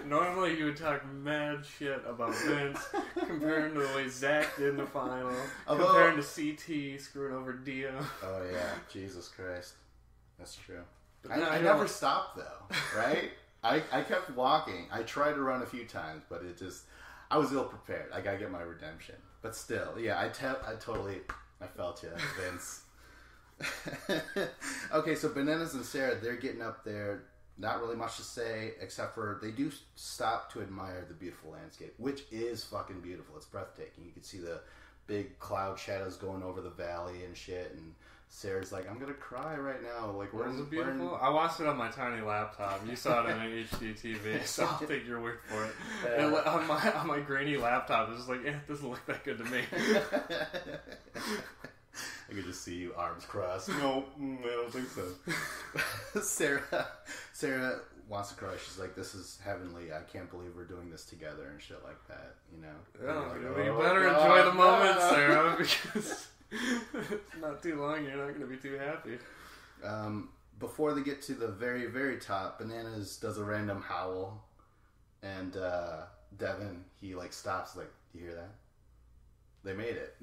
Normally you would talk mad shit about Vince, comparing to the way Zach did in the final, comparing to CT screwing over Dio. Oh yeah, Jesus Christ, that's true. But I never stopped though, right? I kept walking. I tried to run a few times, but I was ill prepared. I gotta get my redemption. But still, yeah, I felt you, Vince. Okay, so Bananas and Sarah, they're getting up there. Not really much to say, except for they do stop to admire the beautiful landscape, which is fucking beautiful. It's breathtaking. You can see the big cloud shadows going over the valley and shit, and Sarah's like, "I'm gonna cry right now." Like, was it beautiful? I watched it on my tiny laptop. You saw it on an HD TV, so I'll take your word for it. And on my grainy laptop, it's just like, it doesn't look that good to me. I could just see you, arms crossed. No, I don't think so. Sarah wants to cry. She's like, "This is heavenly. I can't believe we're doing this together," and shit like that. You know. Like, you better enjoy the moment, Sarah, because it's not too long. You're not going to be too happy. Before they get to the very, very top, Bananas does a random howl, and Devin, he like stops. Like, "Do you hear that? They made it."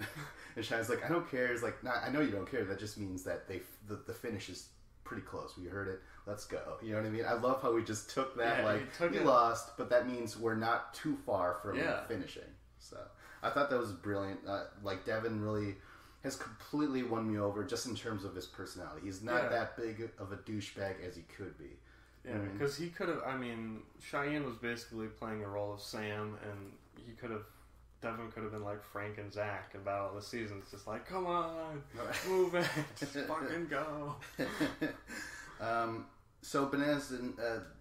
And Shine's like, "I don't care." He's like, "Nah, I know you don't care. That just means that the finish is pretty close. We heard it. Let's go." You know what I mean? I love how we just took that. We lost, but that means we're not too far from finishing. So I thought that was brilliant. Like, Devin really has completely won me over just in terms of his personality. He's not that big of a douchebag as he could be. Yeah, because he could have. I mean, Cheyenne was basically playing a role of Sam, and he could have. Devin could have been like Frank and Zach in Battle of the Seasons, just like, "Come on, move it, just fucking go." So Bananas,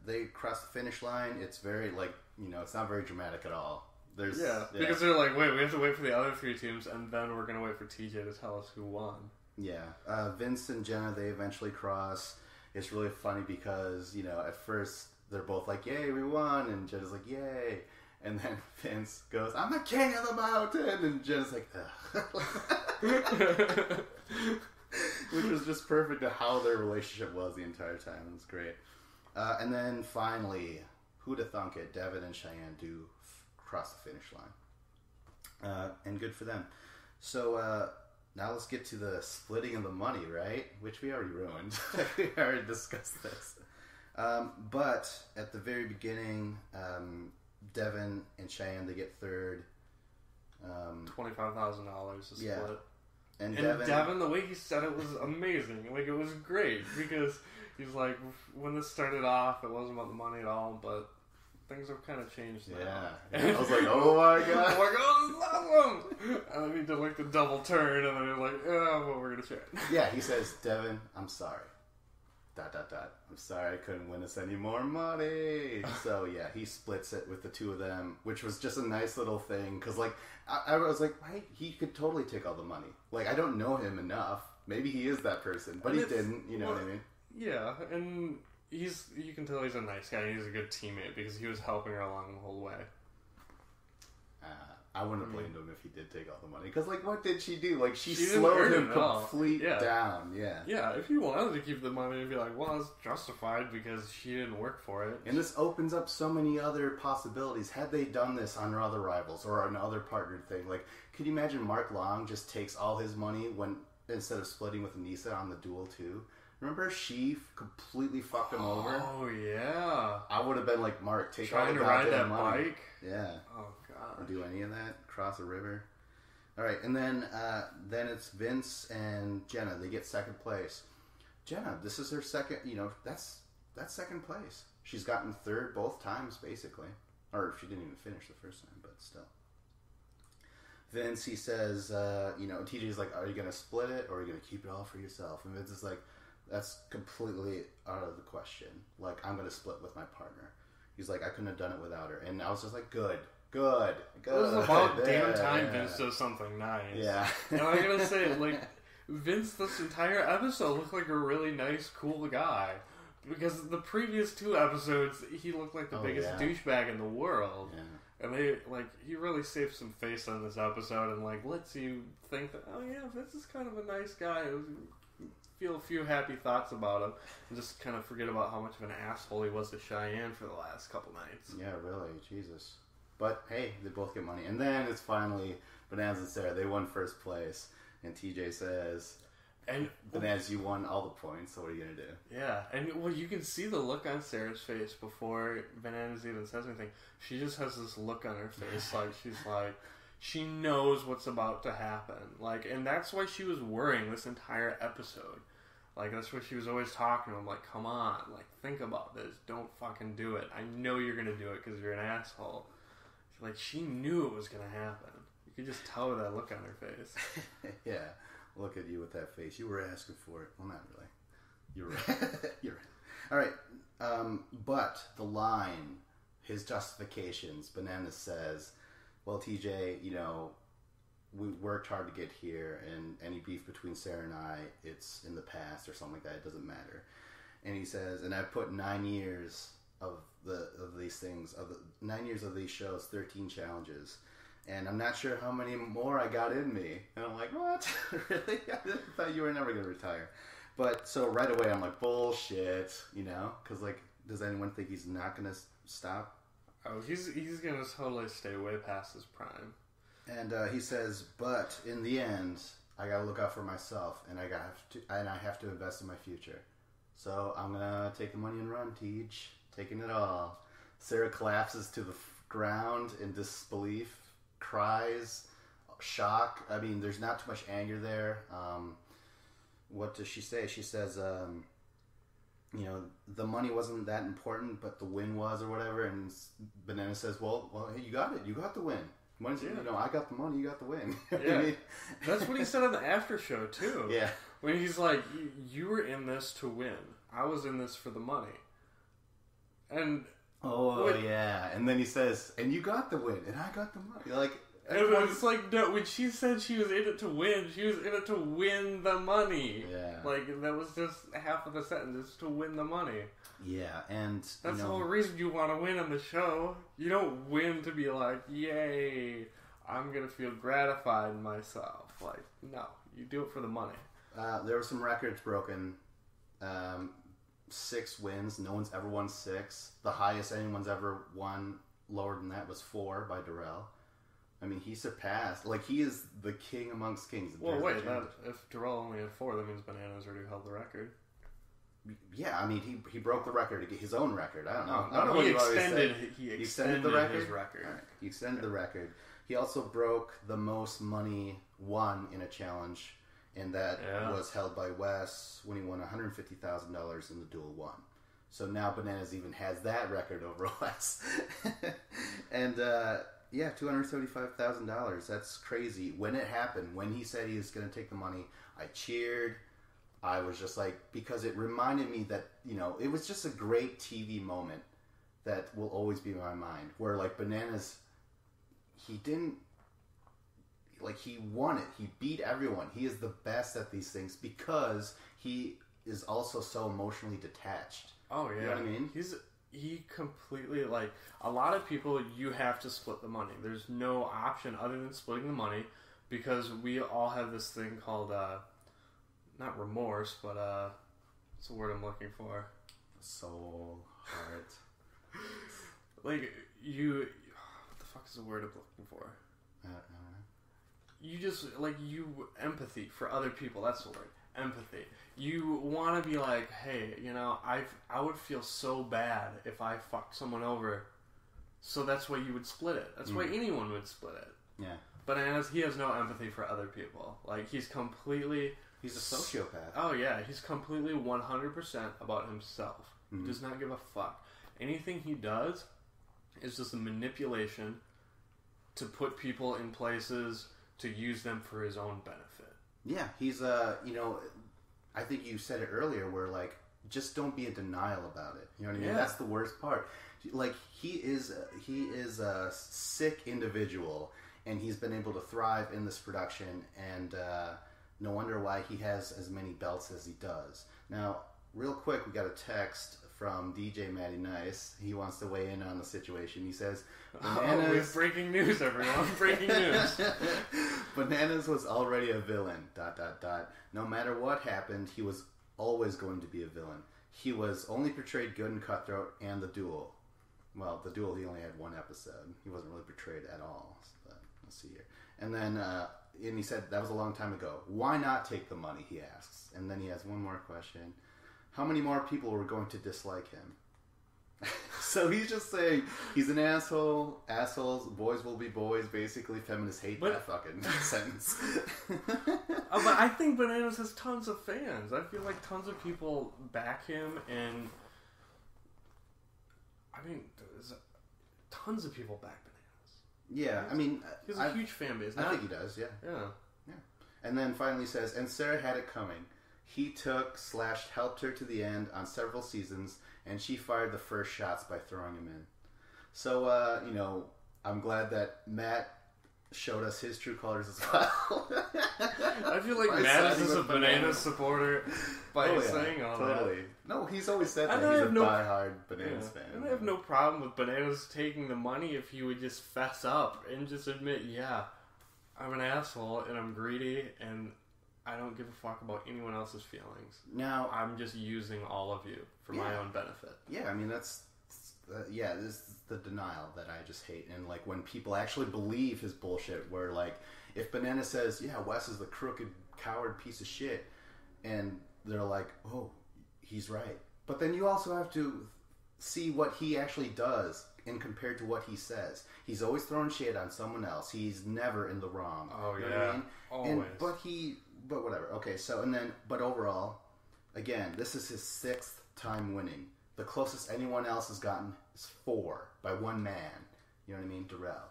they cross the finish line. It's very it's not very dramatic at all. Because they're like, wait, we have to wait for the other 3 teams, and then we're gonna wait for TJ to tell us who won. Yeah, Vince and Jenna, they eventually cross. It's really funny because at first they're both like, "Yay, we won," and Jenna's like, "Yay." And then Vince goes, "I'm the king of the mountain," and Jen's like, ugh. Which was just perfect to how their relationship was the entire time. It was great. And then finally, who'da thunk it? Devin and Cheyenne do cross the finish line. And good for them. So now let's get to the splitting of the money, right? Which we already ruined. We already discussed this. But at the very beginning... Devin and Cheyenne, they get third. $25,000 to split. And Devin, the way he said it was amazing. Like, it was great because he's like, when this started off, it wasn't about the money at all, but things have kind of changed now. Yeah. I was like, oh my god. I'm like, oh, this is awesome. And then he did like the double turn, and then he was like, oh, well, we're going to check. Yeah, he says, "Devin, I'm sorry. ... I'm sorry I couldn't win us any more money." So yeah, he splits it with the 2 of them, which was just a nice little thing. Because like I was like, right, he could totally take all the money. Like, I don't know him enough. Maybe he is that person, but he didn't. You know what I mean? Yeah, and you can tell he's a nice guy. He's a good teammate because he was helping her along the whole way. I wouldn't have blamed him if he did take all the money. Because, like, what did she do? Like, she didn't slowed earn him it at all. complete down. Yeah. Yeah, if you wanted to keep the money, it'd be like, well, it's justified because she didn't work for it. And this opens up so many other possibilities. Had they done this on other Rivals or another partnered thing, like, could you imagine Mark Long just takes all his money instead of splitting with Anissa on the Duel 2? Remember, she completely fucked him over? Oh, yeah. I would have been like, Mark, take all Trying the to ride goddamn that money. bike? Yeah. Oh, God. Or do any of that? Cross a river? All right, and then it's Vince and Jenna. They get second place. Jenna, this is her second, that's second place. She's gotten third both times, basically. Or she didn't even finish the first time, but still. Vince, he says, TJ's like, are you going to split it or are you going to keep it all for yourself? And Vince is like, that's completely out of the question. Like, I'm going to split with my partner. He's like, I couldn't have done it without her. And I was just like, good. It was about damn time Vince does something nice. Yeah. And I'm going to say, like, Vince this entire episode looked like a really nice, cool guy. Because the previous 2 episodes, he looked like the biggest douchebag in the world. Yeah. And he really saved some face on this episode and, like, lets you think that, oh yeah, Vince is kind of a nice guy. Feel a few happy thoughts about him and just kind of forget about how much of an asshole he was to Cheyenne for the last couple nights. Yeah, really. Jesus. But, hey, they both get money. And then it's finally Bananas and Sarah. They won first place. And TJ says, Bananas, you won all the points, so what are you going to do? Yeah, and you can see the look on Sarah's face before Bananas even says anything. She just has this look on her face like she's like, she knows what's about to happen. Like, and that's why she was worrying this entire episode. Like, that's why she was always talking to him, like, come on, like, think about this. Don't fucking do it. I know you're going to do it because you're an asshole. Like, she knew it was going to happen. You could just tell with that look on her face. Yeah. Look at you with that face. You were asking for it. Well, not really. You're right. You're right. All right. But the line, his justifications, Bananas says, well, TJ, we worked hard to get here, and any beef between Sarah and I, it's in the past or something like that. It doesn't matter. And he says, and I put 9 years of these things, 9 years of these shows, 13 challenges, and I'm not sure how many more I got in me. And I'm like, what? Really? I thought you were never going to retire. But so right away, I'm like, bullshit, because like, does anyone think he's not going to stop? Oh, he's going to totally stay way past his prime. And he says, but in the end, I gotta look out for myself, and I have to invest in my future. So I'm gonna take the money and run, Teach, taking it all. Sarah collapses to the ground in disbelief, cries, shock. I mean, there's not too much anger there. What does she say? She says, the money wasn't that important, but the win was, or whatever. And Banana says, well, hey, you got it. You got the win. I got the money, you got the win. Yeah. I mean? That's what he said on the after show, too. Yeah. When he's like, you were in this to win. I was in this for the money. And... yeah. And then he says, and you got the win, and I got the money. Like... And it's like, no, when she said she was in it to win, she was in it to win the money. Yeah. Like, that was just half of the sentence. It's to win the money. Yeah, and... That's the whole reason you want to win on the show. You don't win to be like, yay, I'm going to feel gratified in myself. Like, no, you do it for the money. There were some records broken. 6 wins. No one's ever won 6. The highest anyone's ever won, lower than that, was 4 by Darrell. I mean, he surpassed. Like, he is the king amongst kings. Well, wait, if Darrell only had 4, that means Bananas already held the record. Yeah, I mean, he broke the record to get his own record. I don't know. I don't know what he extended. He extended the record. His record. Right. He extended the record. He also broke the most money won in a challenge, and that was held by Wes when he won $150,000 in the Duel 1. So now Bananas even has that record over Wes. And $275,000. That's crazy. When it happened, when he said he was going to take the money, I cheered. I was just like, because it reminded me that, it was just a great TV moment that will always be in my mind. Where, like, Bananas, he won it. He beat everyone. He is the best at these things because he is also so emotionally detached. Oh, yeah. You know what I mean? he completely, like, a lot of people, you have to split the money. There's no option other than splitting the money, because we all have this thing called, not remorse, but, what's the word I'm looking for? Soul, heart. Like, what the fuck is the word I'm looking for? You just, like, empathy for other people, that's the word. Empathy. You want to be like, hey, you know, I would feel so bad if I fucked someone over. So that's why you would split it. That's why anyone would split it. Yeah. Bananas, he has no empathy for other people. Like, he's completely... He's a sociopath. Oh, yeah. He's completely 100% about himself. He does not give a fuck. Anything he does is just a manipulation to put people in places to use them for his own benefit. Yeah, he's you know, I think you said it earlier, where like, just don't be in denial about it. You know what I mean? Yeah. That's the worst part. Like, he is a sick individual, and he's been able to thrive in this production, and no wonder why he has as many belts as he does. Now, real quick, we got a text from DJ Matty Nice. He wants to weigh in on the situation. He says, Bananas... Oh, we have breaking news, everyone. Breaking news. Bananas was already a villain, ... No matter what happened, he was always going to be a villain. He was only portrayed good in Cutthroat and The Duel. Well, The Duel, he only had one episode. He wasn't really portrayed at all. But let's see here. And then, and he said, that was a long time ago. Why not take the money, he asks. And then he has one more question. How many more people were going to dislike him? So he's just saying he's an asshole. Assholes, boys will be boys. Basically, feminists hate that fucking sentence. But I think Bananas has tons of fans. I feel like tons of people back him, and I mean, there's tons of people back Bananas. Yeah, I mean, he has a huge fan base. I think he does. Yeah. Yeah. And then finally says, and Sarah had it coming. He helped her to the end on several seasons, and she fired the first shots by throwing him in. So, you know, I'm glad that Matt showed us his true colors as well. I feel like Matt is just a Bananas supporter by saying all that. No, he's always said that. And he's a diehard Bananas fan. And I have no problem with Bananas taking the money if he would just fess up and just admit, yeah, I'm an asshole and I'm greedy and I don't give a fuck about anyone else's feelings. Now, I'm just using all of you for my own benefit. Yeah, I mean, this is the denial that I just hate. And, like, when people actually believe his bullshit, where, like, if Banana says, yeah, Wes is the crooked, coward piece of shit, and they're like, oh, he's right. But then you also have to see what he actually does and compared to what he says. He's always throwing shit on someone else. He's never in the wrong. Oh, you know yeah. what I mean? Always. But whatever. Okay, so, but overall, again, this is his 6th time winning. The closest anyone else has gotten is 4 by one man. You know what I mean? Darrell.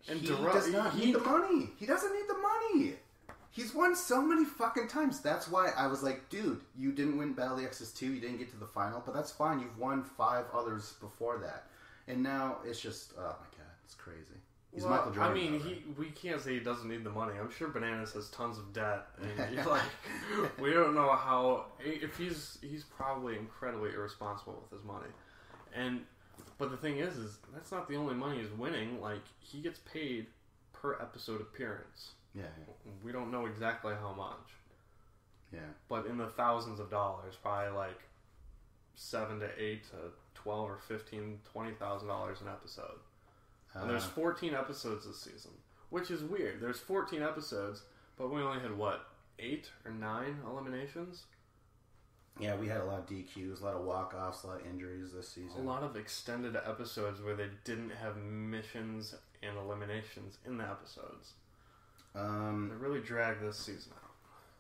And he does not need the money. He doesn't need the money. He's won so many fucking times. That's why I was like, dude, you didn't win Battle of the Exes 2. You didn't get to the final, but that's fine. You've won 5 others before that. And now it's just, oh my god, it's crazy. He's Michael Jordan. I mean, we can't say he doesn't need the money. I'm sure Bananas has tons of debt, and we don't know how. If he's probably incredibly irresponsible with his money, but the thing is that's not the only money he's winning. Like, he gets paid per episode appearance. Yeah. We don't know exactly how much. Yeah. But in the thousands of dollars, probably like $7 to $8 to $12 or $15, $20,000 an episode. And there's 14 episodes this season, which is weird. There's 14 episodes, but we only had, 8 or 9 eliminations? Yeah, we had a lot of DQs, a lot of walk-offs, a lot of injuries this season. A lot of extended episodes where they didn't have missions and eliminations in the episodes. They really dragged this season out.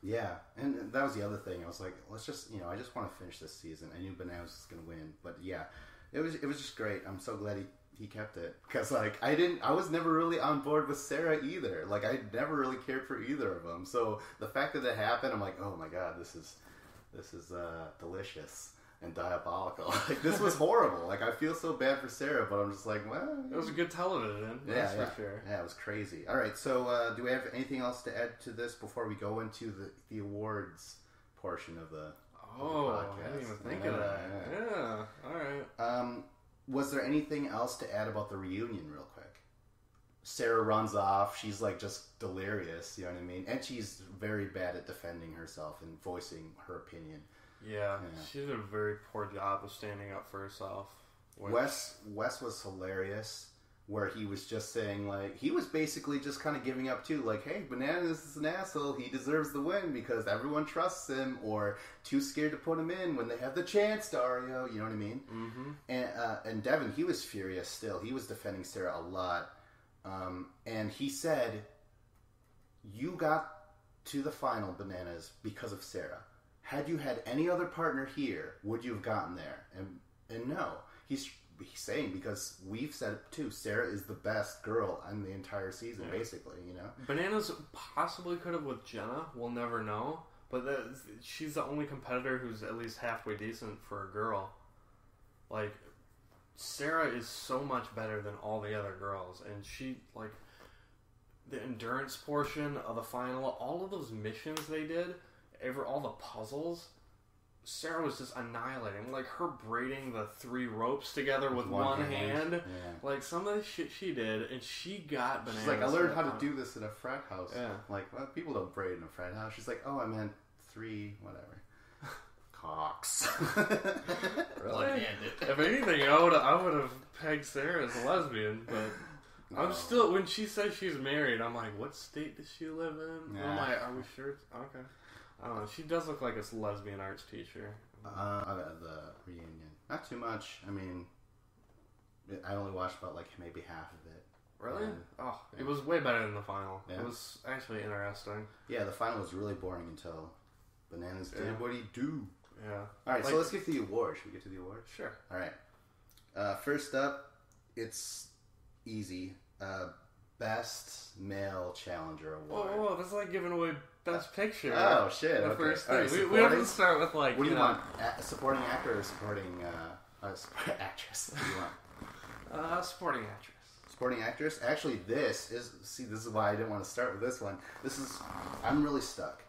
Yeah, and that was the other thing. I was like, let's just, I just want to finish this season. I knew Bananas was going to win, but yeah, it was just great. I'm so glad he kept it, because like I was never really on board with Sarah either. Like, I never really cared for either of them. So the fact that it happened, I'm like, oh my god, this is delicious and diabolical. Like, this was horrible. Like, I feel so bad for Sarah, but I'm just like, well, it was a good television. That's for sure. Yeah, it was crazy. All right, so do we have anything else to add to this before we go into the awards portion of the? Oh, I didn't even think of that. Yeah. All right. Was there anything else to add about the reunion, real quick? Sarah runs off. She's like just delirious. You know what I mean? And she's very bad at defending herself and voicing her opinion. Yeah. She did a very poor job of standing up for herself. Wes was hilarious, where he was just saying, like, he was basically just kind of giving up too, like, hey, Bananas is an asshole, he deserves the win because everyone trusts him, or too scared to put him in when they have the chance, Dario, you know what I mean? Mm-hmm. And Devin, he was furious still. He was defending Sarah a lot. And he said, you got to the final, Bananas, because of Sarah. Had you had any other partner here, would you have gotten there? And no. He's saying, because we've said it too, Sarah is the best girl in the entire season, basically, you know? Bananas possibly could have with Jenna. We'll never know. But she's the only competitor who's at least halfway decent for a girl. Like, Sarah is so much better than all the other girls. And she, like, the endurance portion of the final, all of those missions they did, all the puzzles, Sarah was just annihilating. Like, her braiding the 3 ropes together with one hand. Yeah. Like, some of the shit she did, and she got Bananas. She's like, I learned how to do this in a frat house. Yeah. Like, well, people don't braid in a frat house. She's like, oh, I meant 3, whatever. Cocks. Really? If anything, I would have pegged Sarah as a lesbian, but I'm still, when she says she's married, I'm like, what state does she live in? I'm like, are we sure? Okay. I don't know. She does look like a lesbian arts teacher. The reunion. Not too much. I mean, I only watched about like maybe half of it. Really? It was way better than the final. Yeah. It was actually interesting. Yeah, the final was really boring until Bananas did what he do. Yeah. Alright, so let's get to the awards. Should we get to the awards? Sure. Alright. First up, it's easy. Best Male Challenger Award. Whoa, that's like giving away Best Picture. Oh, shit. The okay. first thing. Right, we have to start with, like, what do you want? Supporting actor or supporting actress? What do you want? Supporting actress. Supporting actress? Actually, this is why I didn't want to start with this one. I'm really stuck.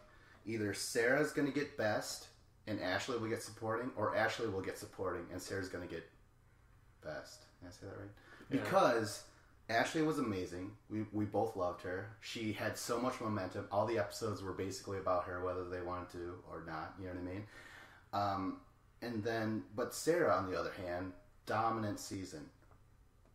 Either Sarah's going to get Best and Ashley will get supporting, or Ashley will get supporting and Sarah's going to get Best. Did I say that right? Yeah. Because Ashley was amazing. We both loved her. She had so much momentum. All the episodes were basically about her, whether they wanted to or not. You know what I mean? But Sarah, on the other hand, dominant season.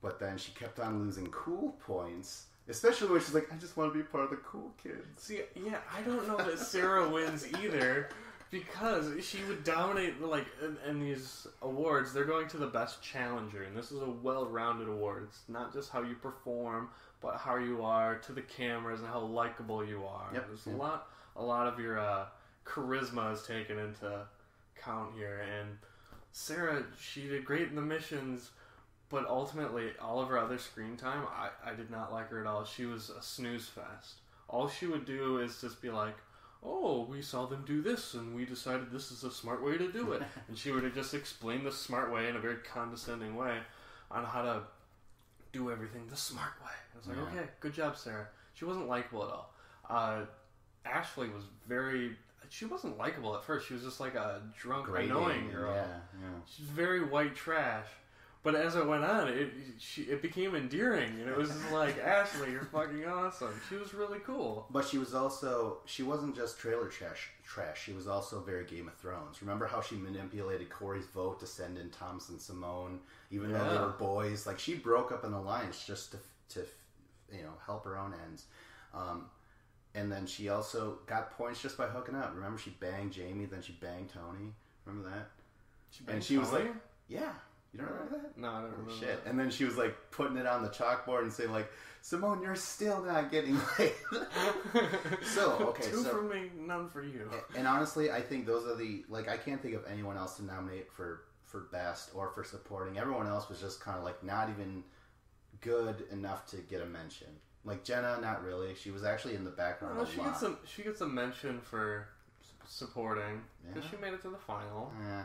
But then she kept on losing cool points, especially when she's like, I just want to be part of the cool kids. See, yeah, I don't know that Sarah wins either. Because she would dominate, like, in these awards, they're going to the best challenger, and this is a well-rounded award. It's not just how you perform, but how you are to the cameras and how likable you are. Yep. There's a lot of your charisma is taken into account here, and Sarah, she did great in the missions, but ultimately, all of her other screen time, I did not like her at all. She was a snooze fest. All she would do is just be like, oh, we saw them do this, and we decided this is a smart way to do it. And she would have just explained the smart way in a very condescending way on how to do everything the smart way. I was like, okay, good job, Sarah. She wasn't likable at all. Ashley was she wasn't likable at first. She was just like a drunk, annoying girl. Yeah. She's very white trash. But as it went on, it became endearing, and it was just like, Ashley, you're fucking awesome. She was really cool. But she wasn't just trailer trash. She was also very Game of Thrones. Remember how she manipulated Corey's vote to send in Thomas and Simone, even though they were boys? Like, she broke up an alliance just to help her own ends. And then she also got points just by hooking up. Remember, she banged Jamie, then she banged Tony. Remember that? She was like, yeah. You don't remember that? No, I don't remember shit. that. And then she was like putting it on the chalkboard and saying like, Simone, you're still not getting laid. Two for me, none for you. And honestly, I think those are I can't think of anyone else to nominate for best or for supporting. Everyone else was just kind of like not even good enough to get a mention. Like Jenna, not really. She was actually in the background a lot. She gets a mention for supporting because she made it to the final. Yeah.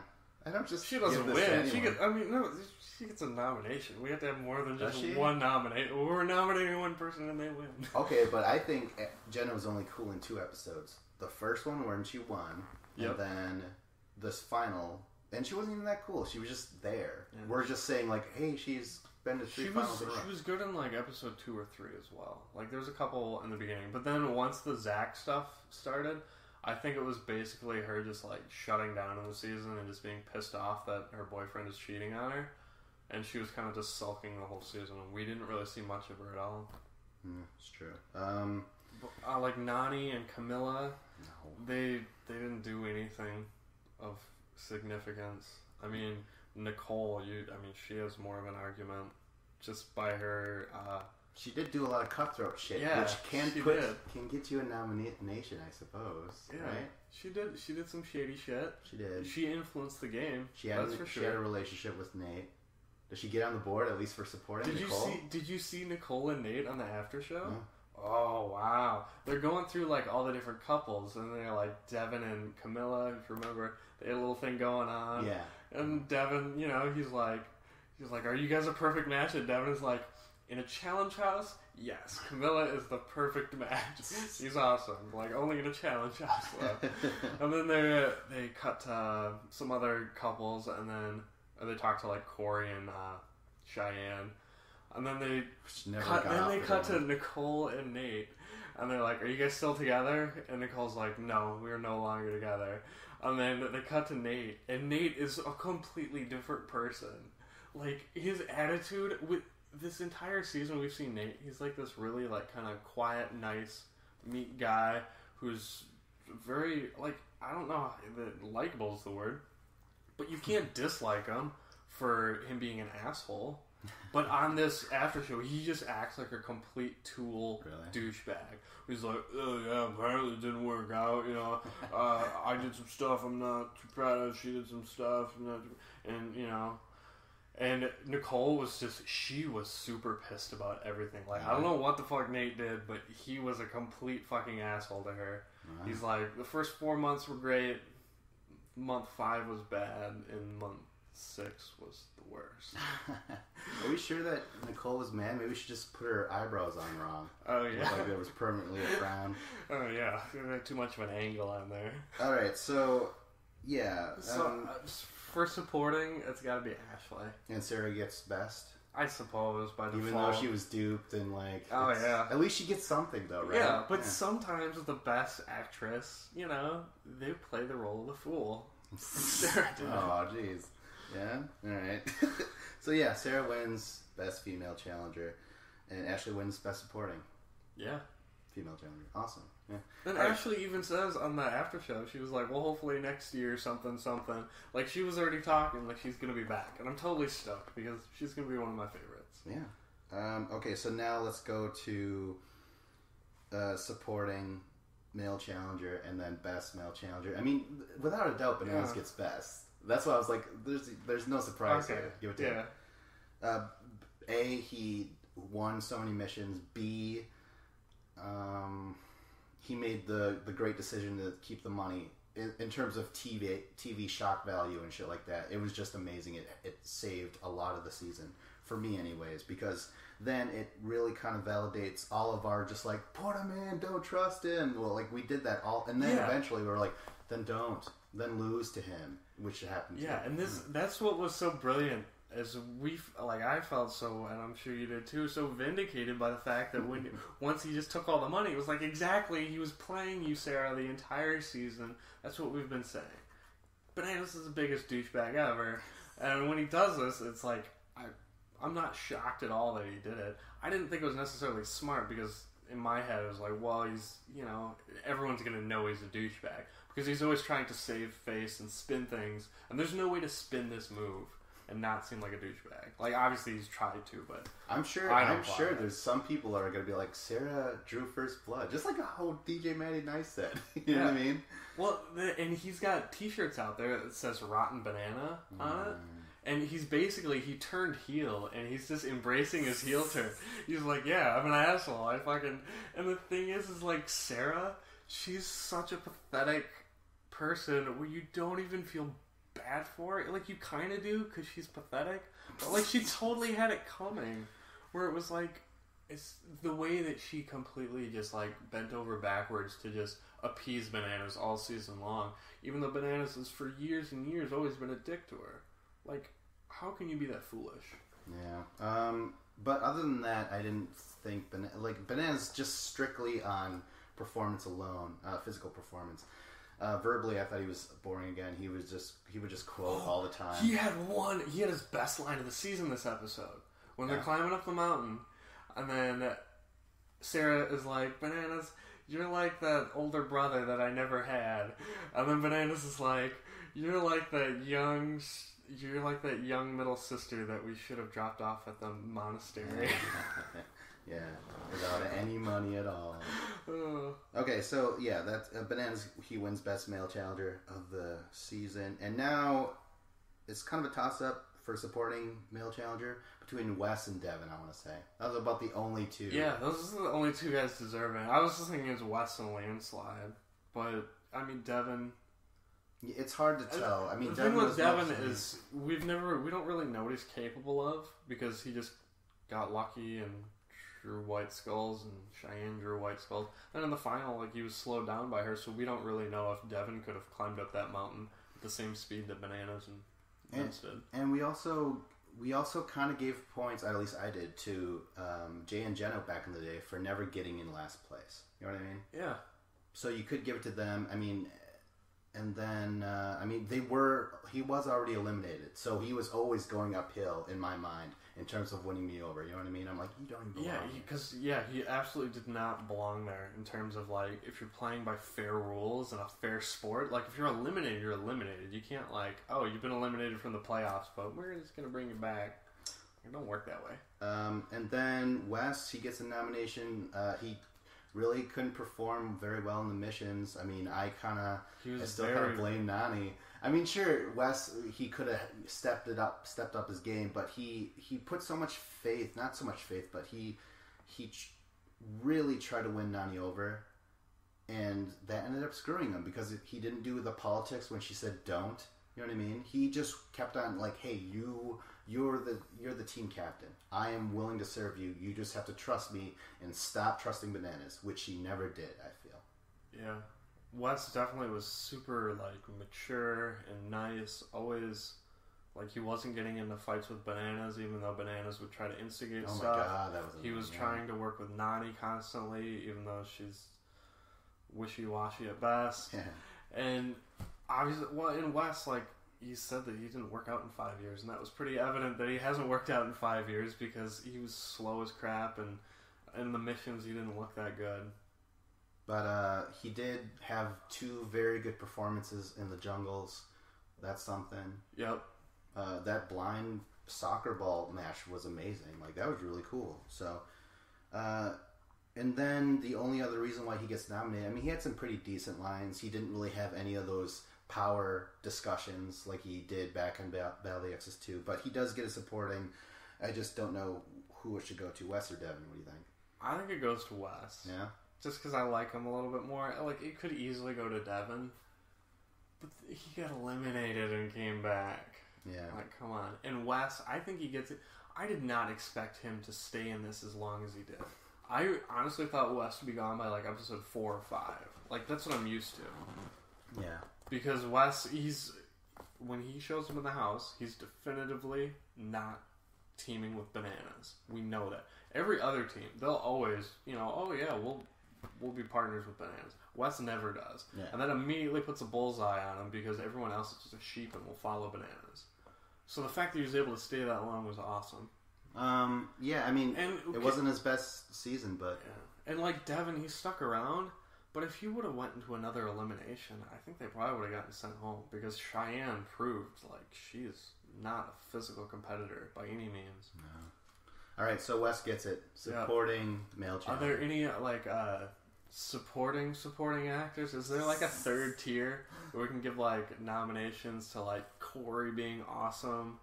She doesn't win. She gets a nomination. We have to have more than just one nomination. We're nominating one person and they win. Okay, but I think Jenna was only cool in 2 episodes. The first one when she won, and then this final, and she wasn't even that cool. She was just there. Yeah. We're just saying like, hey, she's been to 3 finals in a row. She was good in like episode 2 or 3 as well. Like there was a couple in the beginning, but then once the Zach stuff started, I think it was basically her just like shutting down in the season and just being pissed off that her boyfriend is cheating on her, and she was kind of just sulking the whole season. And we didn't really see much of her at all. It's true. Like Nani and Camilla, No. they didn't do anything of significance. I mean, Nicole, she has more of an argument just by her. She did do a lot of cutthroat shit, Yeah, which can get you a nomination, I suppose. Yeah, right? She did some shady shit. She did. She influenced the game. She had a relationship with Nate. Did she get on the board at least for supporting Nicole? Did you see Nicole and Nate on the after show? No. Oh wow! They're going through like all the different couples, and they're like Devin and Camilla. If you remember, they had a little thing going on. Yeah. And Devin, he's like, are you guys a perfect match? And Devin is like, in a challenge house, yes, Camilla is the perfect match. She's awesome. Like only in a challenge house. Though. And then they cut to some other couples, and then they talk to like Corey and Cheyenne. And then they cut to Nicole and Nate, and they're like, "Are you guys still together?" And Nicole's like, "No, we are no longer together." And then they cut to Nate, and Nate is a completely different person. Like his attitude with this entire season, we've seen Nate. He's like this really like kind of quiet, nice, meek guy who's very like I don't know, likable is the word, but you can't dislike him for him being an asshole. But on this after show, he just acts like a complete tool douchebag. He's like, oh yeah, apparently it didn't work out, I did some stuff I'm not too proud of, she did some stuff, and Nicole was she was super pissed about everything. Like, I don't know what the fuck Nate did, but he was a complete fucking asshole to her. Right. He's like, the first 4 months were great, month 5 was bad, and month 6 was the worst. Are we sure that Nicole was mad? Maybe we should just put her eyebrows on wrong. Oh yeah, like there was permanently a frown. Oh yeah, too much of an angle on there. All right, so yeah. For supporting, it's got to be Ashley. And Sarah gets best, I suppose, by default. Even though she was duped and like. Oh yeah. At least she gets something though, right? Yeah, but sometimes the best actress, they play the role of the fool. Sarah did. Oh jeez. Yeah? Alright. So yeah, Sarah wins Best Female Challenger, and Ashley wins Best Supporting. Yeah. Female Challenger. Awesome. Yeah. And Ashley even says on the after show, she was like, well, hopefully next year, something. Like, she was already talking like she's going to be back. And I'm totally stoked because she's going to be one of my favorites. Yeah. Okay, so now let's go to Supporting Male Challenger and then Best Male Challenger. I mean, without a doubt, Bananas gets Best. That's why I was like, there's no surprise here. Give it to him. A, he won so many missions. B, he made the great decision to keep the money in terms of TV shock value and shit like that. It was just amazing. It saved a lot of the season for me, anyways, because then it really kind of validates all of our just like put him in, don't trust him. Well, like we did that all, and then eventually we were like, then don't, then lose to him, which happened. Yeah, and that's what was so brilliant. As I felt so, and I'm sure you did too, so vindicated by the fact that once he just took all the money, it was like exactly, he was playing you, Sarah, the entire season. That's what we've been saying. Bananas is the biggest douchebag ever, and when he does this, it's like, I'm not shocked at all that he did it. I didn't think it was necessarily smart, because in my head it was like, well, he's, everyone's gonna know he's a douchebag, because he's always trying to save face and spin things, and there's no way to spin this move and not seem like a douchebag. Like, obviously he's tried to, but I'm sure there's some people that are going to be like, Sarah drew first blood. Just like how DJ Matty Nice said. You know what I mean? Well, and he's got t-shirts out there that says Rotten Banana on it. And he turned heel, and he's just embracing his heel turn. He's like, yeah, I'm an asshole. And the thing is like, Sarah, she's such a pathetic person where you don't even feel bad for it. Like, you kind of do because she's pathetic, but like she totally had it coming, where it was like, it's the way that she completely just like bent over backwards to just appease Bananas all season long, even though Bananas has for years and years always been a dick to her. Like, how can you be that foolish? Yeah. But other than that, I didn't think Bananas just strictly on performance alone, physical performance. Verbally, I thought he was boring again. He would just quote all the time. He had his best line of the season this episode when they're climbing up the mountain, and then Sarah is like, Bananas, you're like that older brother that I never had, and then Bananas is like, you're like that young middle sister that we should have dropped off at the monastery. Yeah, without any money at all. Okay, so yeah, that's Bananas. He wins Best Male Challenger of the season, and now it's kind of a toss-up for supporting male challenger between Wes and Devin. I want to say that was about the only two. Yeah, those are the only two guys deserving. I was just thinking it's Wes and Landslide, but I mean Devin. It's hard to tell. I mean, the thing with Devin is we don't really know what he's capable of because he just got lucky and drew White Skulls, and Cheyenne drew White Skulls. And in the final, like, he was slowed down by her, so we don't really know if Devin could have climbed up that mountain at the same speed that Bananas and Vince did. And we also kind of gave points, at least I did, to Jay and Jenna back in the day for never getting in last place. You know what I mean? Yeah. So you could give it to them. I mean, and then he was already eliminated, so he was always going uphill in my mind in terms of winning me over. You know what I mean? I'm like, you don't even belong. Yeah, he absolutely did not belong there in terms of, like, if you're playing by fair rules and a fair sport, like, if you're eliminated, you're eliminated. You can't, like, oh, you've been eliminated from the playoffs, but we're just going to bring you back. It don't work that way. And then Wes, he gets a nomination. He really couldn't perform very well in the missions. I mean, I still kind of blame Nany. I mean, sure, Wes, he could have stepped up his game, but he put so much faith, not so much faith, but he really tried to win Nany over, and that ended up screwing him because he didn't do the politics when she said don't. You know what I mean? He just kept on like, hey, you're the team captain. I am willing to serve you. You just have to trust me and stop trusting Bananas, which he never did, I feel. Yeah. Wes definitely was super, like, mature and nice. Always, like, he wasn't getting into fights with Bananas, even though Bananas would try to instigate stuff. Oh my God, that was He was trying to work with Nany constantly, even though she's wishy-washy at best. Yeah. And obviously, well, in Wes, like, he said that he didn't work out in 5 years, and that was pretty evident that he hasn't worked out in 5 years because he was slow as crap, and in the missions he didn't look that good. But he did have 2 very good performances in the jungles. That's something. Yep. That blind soccer ball match was amazing. Like, that was really cool. So, and then the only other reason why he gets nominated, I mean, he had some pretty decent lines. He didn't really have any of those power discussions like he did back in Battle of the Exes 2, but he does get a supporting. I just don't know who it should go to, Wes or Devin. What do you think? I think it goes to Wes. Yeah? Just because I like him a little bit more. Like, it could easily go to Devin, but he got eliminated and came back. Yeah. Like, come on. And Wes, I think he gets it. I did not expect him to stay in this as long as he did. I honestly thought Wes would be gone by, like, episode 4 or 5. Like, that's what I'm used to. Yeah. Because Wes, when he shows up in the house, he's definitively not teaming with Bananas. We know that. Every other team, they'll always, oh yeah, we'll be partners with Bananas. Wes never does. Yeah. And that immediately puts a bullseye on him because everyone else is just a sheep and will follow Bananas. So the fact that he was able to stay that long was awesome. Yeah, I mean, it wasn't his best season, but... Yeah. And like Devin, he stuck around, but if he would have went into another elimination, I think they probably would have gotten sent home because Cheyenne proved, like, she's not a physical competitor by any means. No. Alright, so Wes gets it. Supporting male challenger. Are there any, like, supporting actors? Is there, like, a third tier where we can give, like, nominations to, like, Corey being awesome?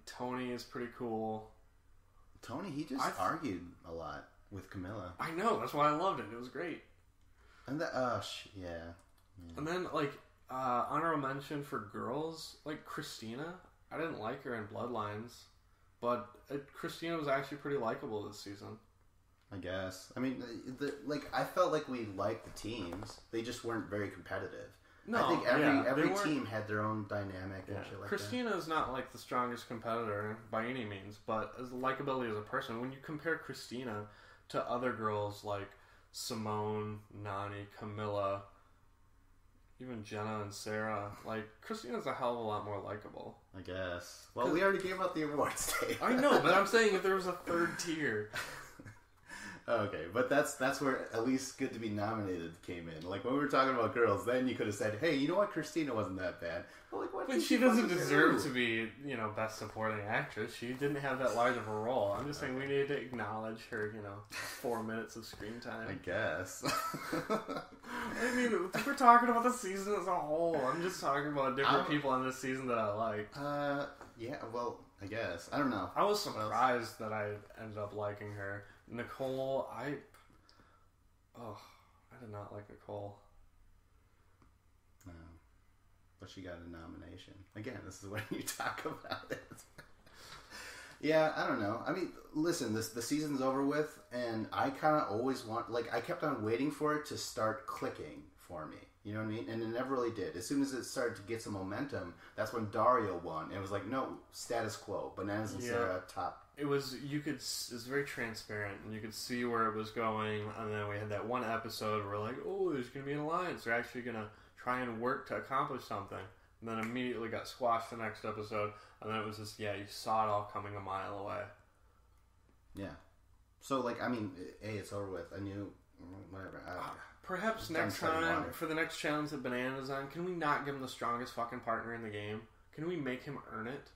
Tony is pretty cool. Tony, he just argued a lot with Camilla. I know, that's why I loved it. It was great. And yeah. And then, like, honorable mention for girls, like Christina. I didn't like her in Bloodlines. But Christina was actually pretty likable this season. I guess. I mean, I felt like we liked the teams. They just weren't very competitive. No, I think every team had their own dynamic and shit like Christina is not like the strongest competitor by any means, but as likability as a person, when you compare Christina to other girls like Simone, Nani, Camilla, even Jenna and Sarah, like, Christina's a hell of a lot more likable. I guess. Well, we already gave out the awards, Dave. I know, but I'm saying if there was a third tier. Okay, but that's where at least Good to Be Nominated came in. Like, when we were talking about girls, then you could have said, hey, you know what, Christina wasn't that bad. But, like, what But she doesn't deserve to be, Best Supporting Actress. She didn't have that large of a role. I'm just saying we need to acknowledge her, 4 minutes of screen time. I guess. I mean, we're talking about the season as a whole. I'm just talking about different people on this season that I like. Yeah, well, I guess. I don't know. I was surprised that I ended up liking her. Nicole, I did not like Nicole. No. But she got a nomination. Again, this is when you talk about it. Yeah, I don't know. I mean, listen, the season's over with, and I kind of always I kept on waiting for it to start clicking for me. You know what I mean? And it never really did. As soon as it started to get some momentum, that's when Dario won. It was like, no, status quo. Bananas and Sarah top. It was very transparent, and you could see where it was going, and then we had that one episode where like, oh, there's going to be an alliance. They're actually going to try and work to accomplish something. And then immediately got squashed the next episode, and then it was just, you saw it all coming a mile away. Yeah. So, I mean, it's over with. I knew, whatever. Perhaps next time, for the next challenge that Bananas on, can we not give him the strongest fucking partner in the game? Can we make him earn it?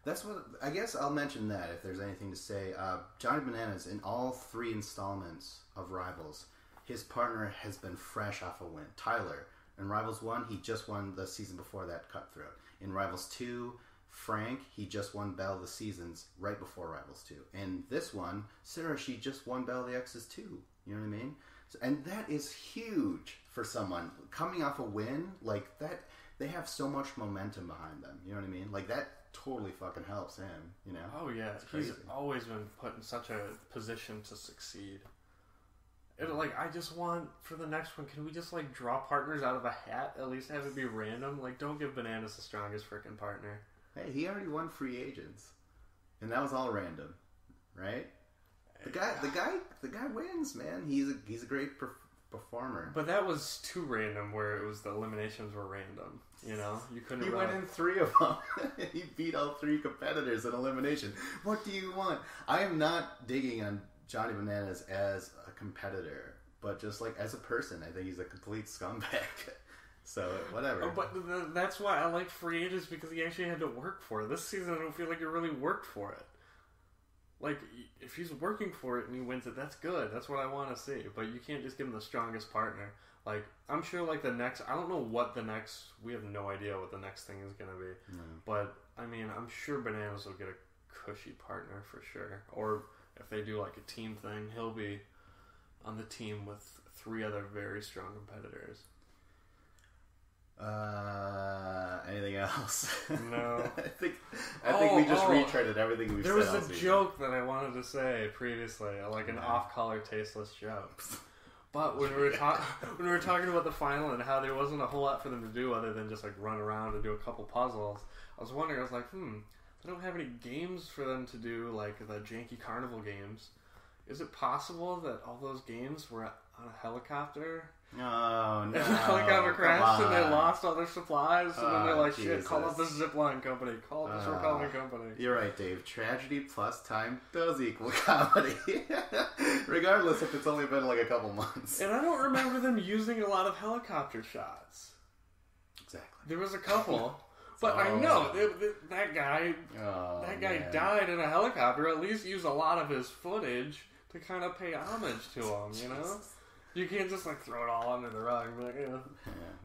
That's what, I guess I'll mention that if there's anything to say. Johnny Bananas, in all 3 installments of Rivals, his partner has been fresh off a win. Tyler, in Rivals 1, he just won the season before that, Cutthroat. In Rivals 2, Frank, he just won Battle of the Seasons right before Rivals 2. And this one, Sarah, she just won Battle of the Exes 2. You know what I mean? And that is huge for someone. Coming off a win, like that, they have so much momentum behind them. You know what I mean? Like, that totally fucking helps him, Oh, yeah. He's always been put in such a position to succeed. I just want, for the next one, can we just, draw partners out of a hat? At least have it be random? Don't give Bananas the strongest freaking partner. Hey, he already won Free Agents. And that was all random, right? The guy wins, man. He's a great performer. But that was too random, where it was the eliminations were random. You couldn't. He went in 3 of them. He beat all 3 competitors in elimination. What do you want? I am not digging on Johnny Bananas as a competitor, but just as a person, I think he's a complete scumbag. So whatever. But that's why I like Free Agents, because he actually had to work for it. This season, I don't feel like he really worked for it. If he's working for it and he wins it, that's good. That's what I want to see. But you can't just give him the strongest partner. I'm sure, the next... I don't know what the next... We have no idea what the next thing is going to be. No. But, I mean, I'm sure Bananas will get a cushy partner for sure. Or if they do, a team thing, he'll be on the team with 3 other very strong competitors. Anything else? No. I think we just retreaded everything we've said. There was a joke that I wanted to say previously, an off-color, tasteless joke. But when we were talking about the final and how there wasn't a whole lot for them to do other than just run around and do a couple puzzles, I was wondering. I was like, I don't have any games for them to do, the janky carnival games. Is it possible that all those games were on a helicopter? Oh, no. And the helicopter crashed and they lost all their supplies. And then they're like, shit, Jesus. Call up this zipline company. Call up this repelling company. You're right, Dave. Tragedy plus time does equal comedy. Regardless if it's only been a couple months. And I don't remember them using a lot of helicopter shots. Exactly. There was a couple. But I know that guy died in a helicopter. At least use a lot of his footage to kind of pay homage to him, You can't just throw it all under the rug. And be Yeah,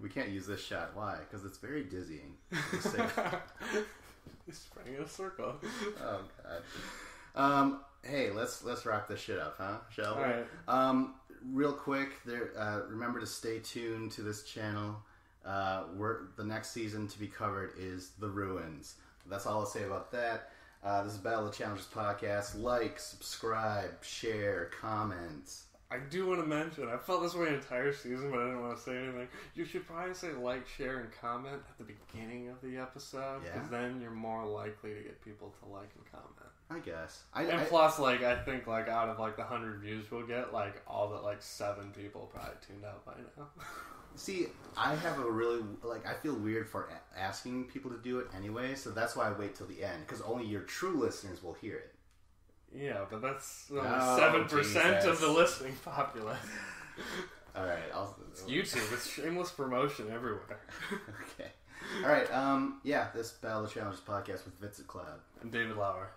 we can't use this shot. Why? Because it's very dizzying. He's spinning in a circle. Oh god. Hey, let's wrap this shit up, huh? Shall we? All right. Real quick, remember to stay tuned to this channel. The next season to be covered is The Ruins. That's all I'll say about that. This is Battle of the Challengers podcast. Like, subscribe, share, comment. I do want to mention, I felt this way the entire season, but I didn't want to say anything. You should probably say like, share, and comment at the beginning of the episode, because then you're more likely to get people to like and comment. I guess. Plus, like, I think, like, out of, like, the 100 views we'll get, like, all but, like, 7 people probably tuned out by now. See, I have a really, like, I feel weird for asking people to do it anyway, so that's why I wait till the end, because only your true listeners will hear it. Yeah, but that's only 7% of the listening populace. Alright, it's YouTube. It's shameless promotion everywhere. Okay. Alright, this Battle of the Challengers podcast with Vincent Cloud. And David Lauer.